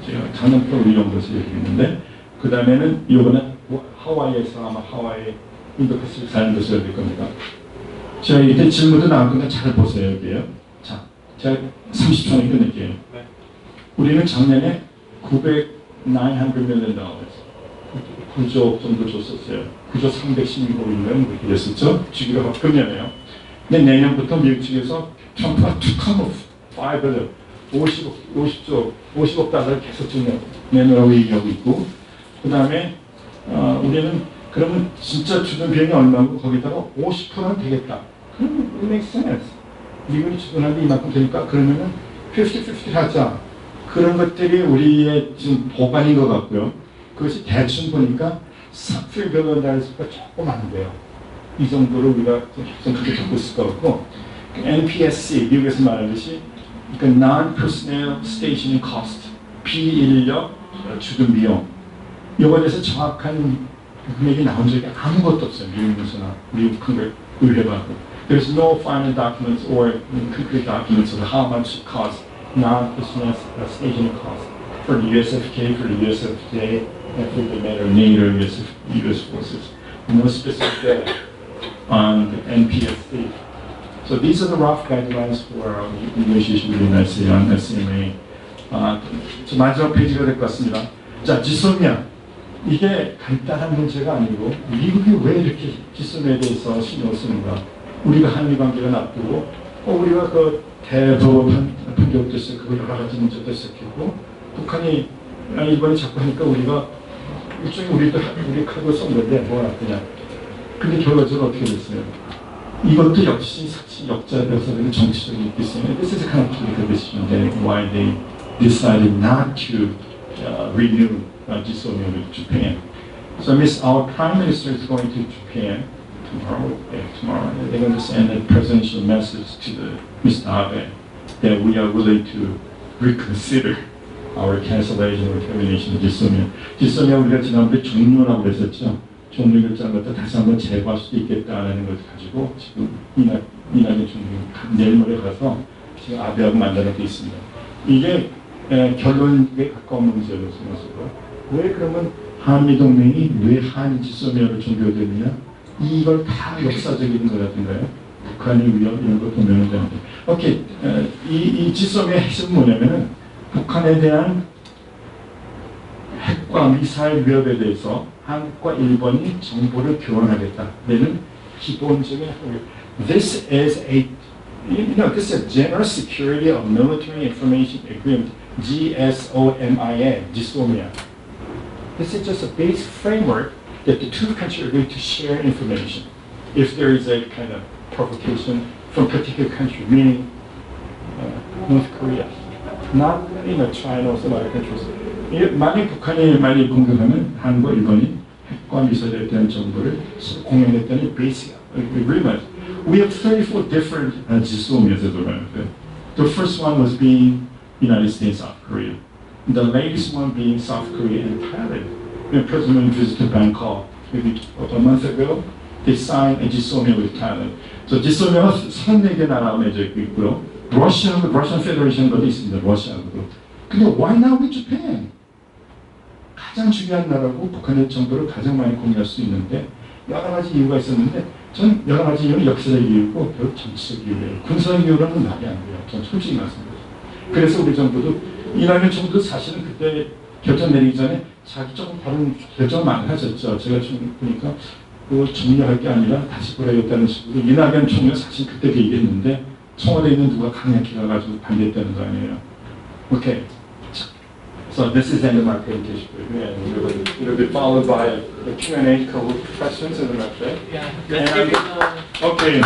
제가 장난꾸러 우리 연구소 얘기했는데 그 다음에는 이번에 하와이에서 아마 하와이 인도패시픽 사연도서 열릴 겁니다. 제가 이때 질문도 나올 건데 잘 보세요 여기에요. 자, 제가 30초에 끝낼게요. 우리는 작년에 900 million dollars 9조 정도 줬었어요. 9조 316억인가요? 그렇게 됐었죠? 주기가 막 금년에요. 근데 내년부터 미국 측에서 트럼프가 툭하면 5 billion, 50억 달러를 계속 내놓으라고 얘기하고 있고 그 다음에 우리는 그러면 진짜 주는 비용이 얼마고 거기다가 50%는 되겠다. 그러면 it makes sense. 미국이 주둔하는데 이만큼 되니까 그러면은 50-50 하자. 그런 것들이 우리의 지금 보관인 것 같고요. 그것이 대충 보니까 3 billion 달러가 조금 안 돼요. 이 정도로 우리가 좀 크게 잡고 있을 것 같고 NPSC, 미국에서 말하듯이 그러니까 Non-Personnel Stationing Cost, 비인력 주둔 비용 이거에 대해서 정확한 금액이 나온 적이 아무것도 없어요. 미국 문서나 미국 의회가. There's no final documents or concrete documents of how much it costs, non-personnel stationing costs for the USFK, for the USFJ, and for the matter of NATO US forces. No specific data on the NPSC. So these are the rough guidelines for our negotiation with the United States on SMA. 마지막 페이지가 될 것 같습니다. 자, 지소미아. 이게 간단한 문제가 아니고 미국이 왜 이렇게 지소미아에 대해서 신경을 쓰는가. 우리가 한미 관계가 나쁘고 우리가 그 대법원 판결도 시작하고 여러 가지 문제도 시작했고 북한이 이번에 자꾸 하니까 우리가 일종의 우리 카드 쓴 건데 뭐가 나쁘냐. 근데 결과적으로 어떻게 됐어요? 이것도 역시 역사적인 정치적인 있겠어요. This is a kind of political decision that why they decided not to renew GSOMIA with Japan. So our Prime Minister is going to Japan tomorrow. They're going to send a presidential message to Mr. Abe that we are willing to reconsider our cancellation or termination of GSOMIA. GSOMIA 우리가 지난번에 종료라고 그랬었죠. 종료 결정을 갖다 다시 한번 재고할 수도 있겠다라는 것을 가지고 지금 이낙연 총리 내일 모레 가서 지금 아베하고 만나게 돼 있습니다. 이게 결론에 가까운 문제로 생각해서 왜 그러면 한미동맹이 왜 한지소미아를 종료되느냐? 이걸 다 역사적인 거라든가요? 북한의 위협 이런 걸 보면 되는데 오케이 이 지소미아 핵심은 뭐냐면은 북한에 대한 핵과 미사일 위협에 대해서 한국과 일본이 정보를 교환하겠다는 기본적인 This is a general security of military information agreement GSOMIA, GSOMIA. This is just a basic framework that the two countries agree to share information. If there is a kind of provocation from a particular country, meaning North Korea, not China or some other countries. 만약 북한이 많이 공격하면 한국, 일본이 핵과 미사일에 대한 정보를 공유했다는 basic agreement. We have 34 different GSOMIAs as well. The first one was being United States, South Korea. The latest one being South Korea and Thailand. When President visited Bangkok maybe a month ago, they signed a GSOMIA with Thailand. So GSOMIA가 34개 나라가 맺어 있고요. Russian Federation도 있습니다. 러시아하고도. 근데 why not with Japan? 가장 중요한 나라고 북한의 정보를 가장 많이 공유할 수 있는데 여러 가지 이유가 있었는데 전 여러 가지 이유는 역사적 이유고 결국 정치적 이유예요. 군사적 이유로는 말이 안 돼요. 전 솔직히 말씀드려요. 그래서 우리 정부도 이낙연 정부도 사실은 그때 결정 내리기 전에 자기 조금 다른 결정을 많이 하셨죠. 제가 좀 보니까 그걸 정리할 게 아니라 다시 보내겠다는 식으로 이낙연 총리가 사실 그때 그 얘기했는데 청와대에 있는 누가 강력히 가가지고 반대했다는 거 아니에요. 오케이. So this is the end of my presentation. And it'll be followed by a Q&A, couple of questions in the message. Yeah, let's give it Okay.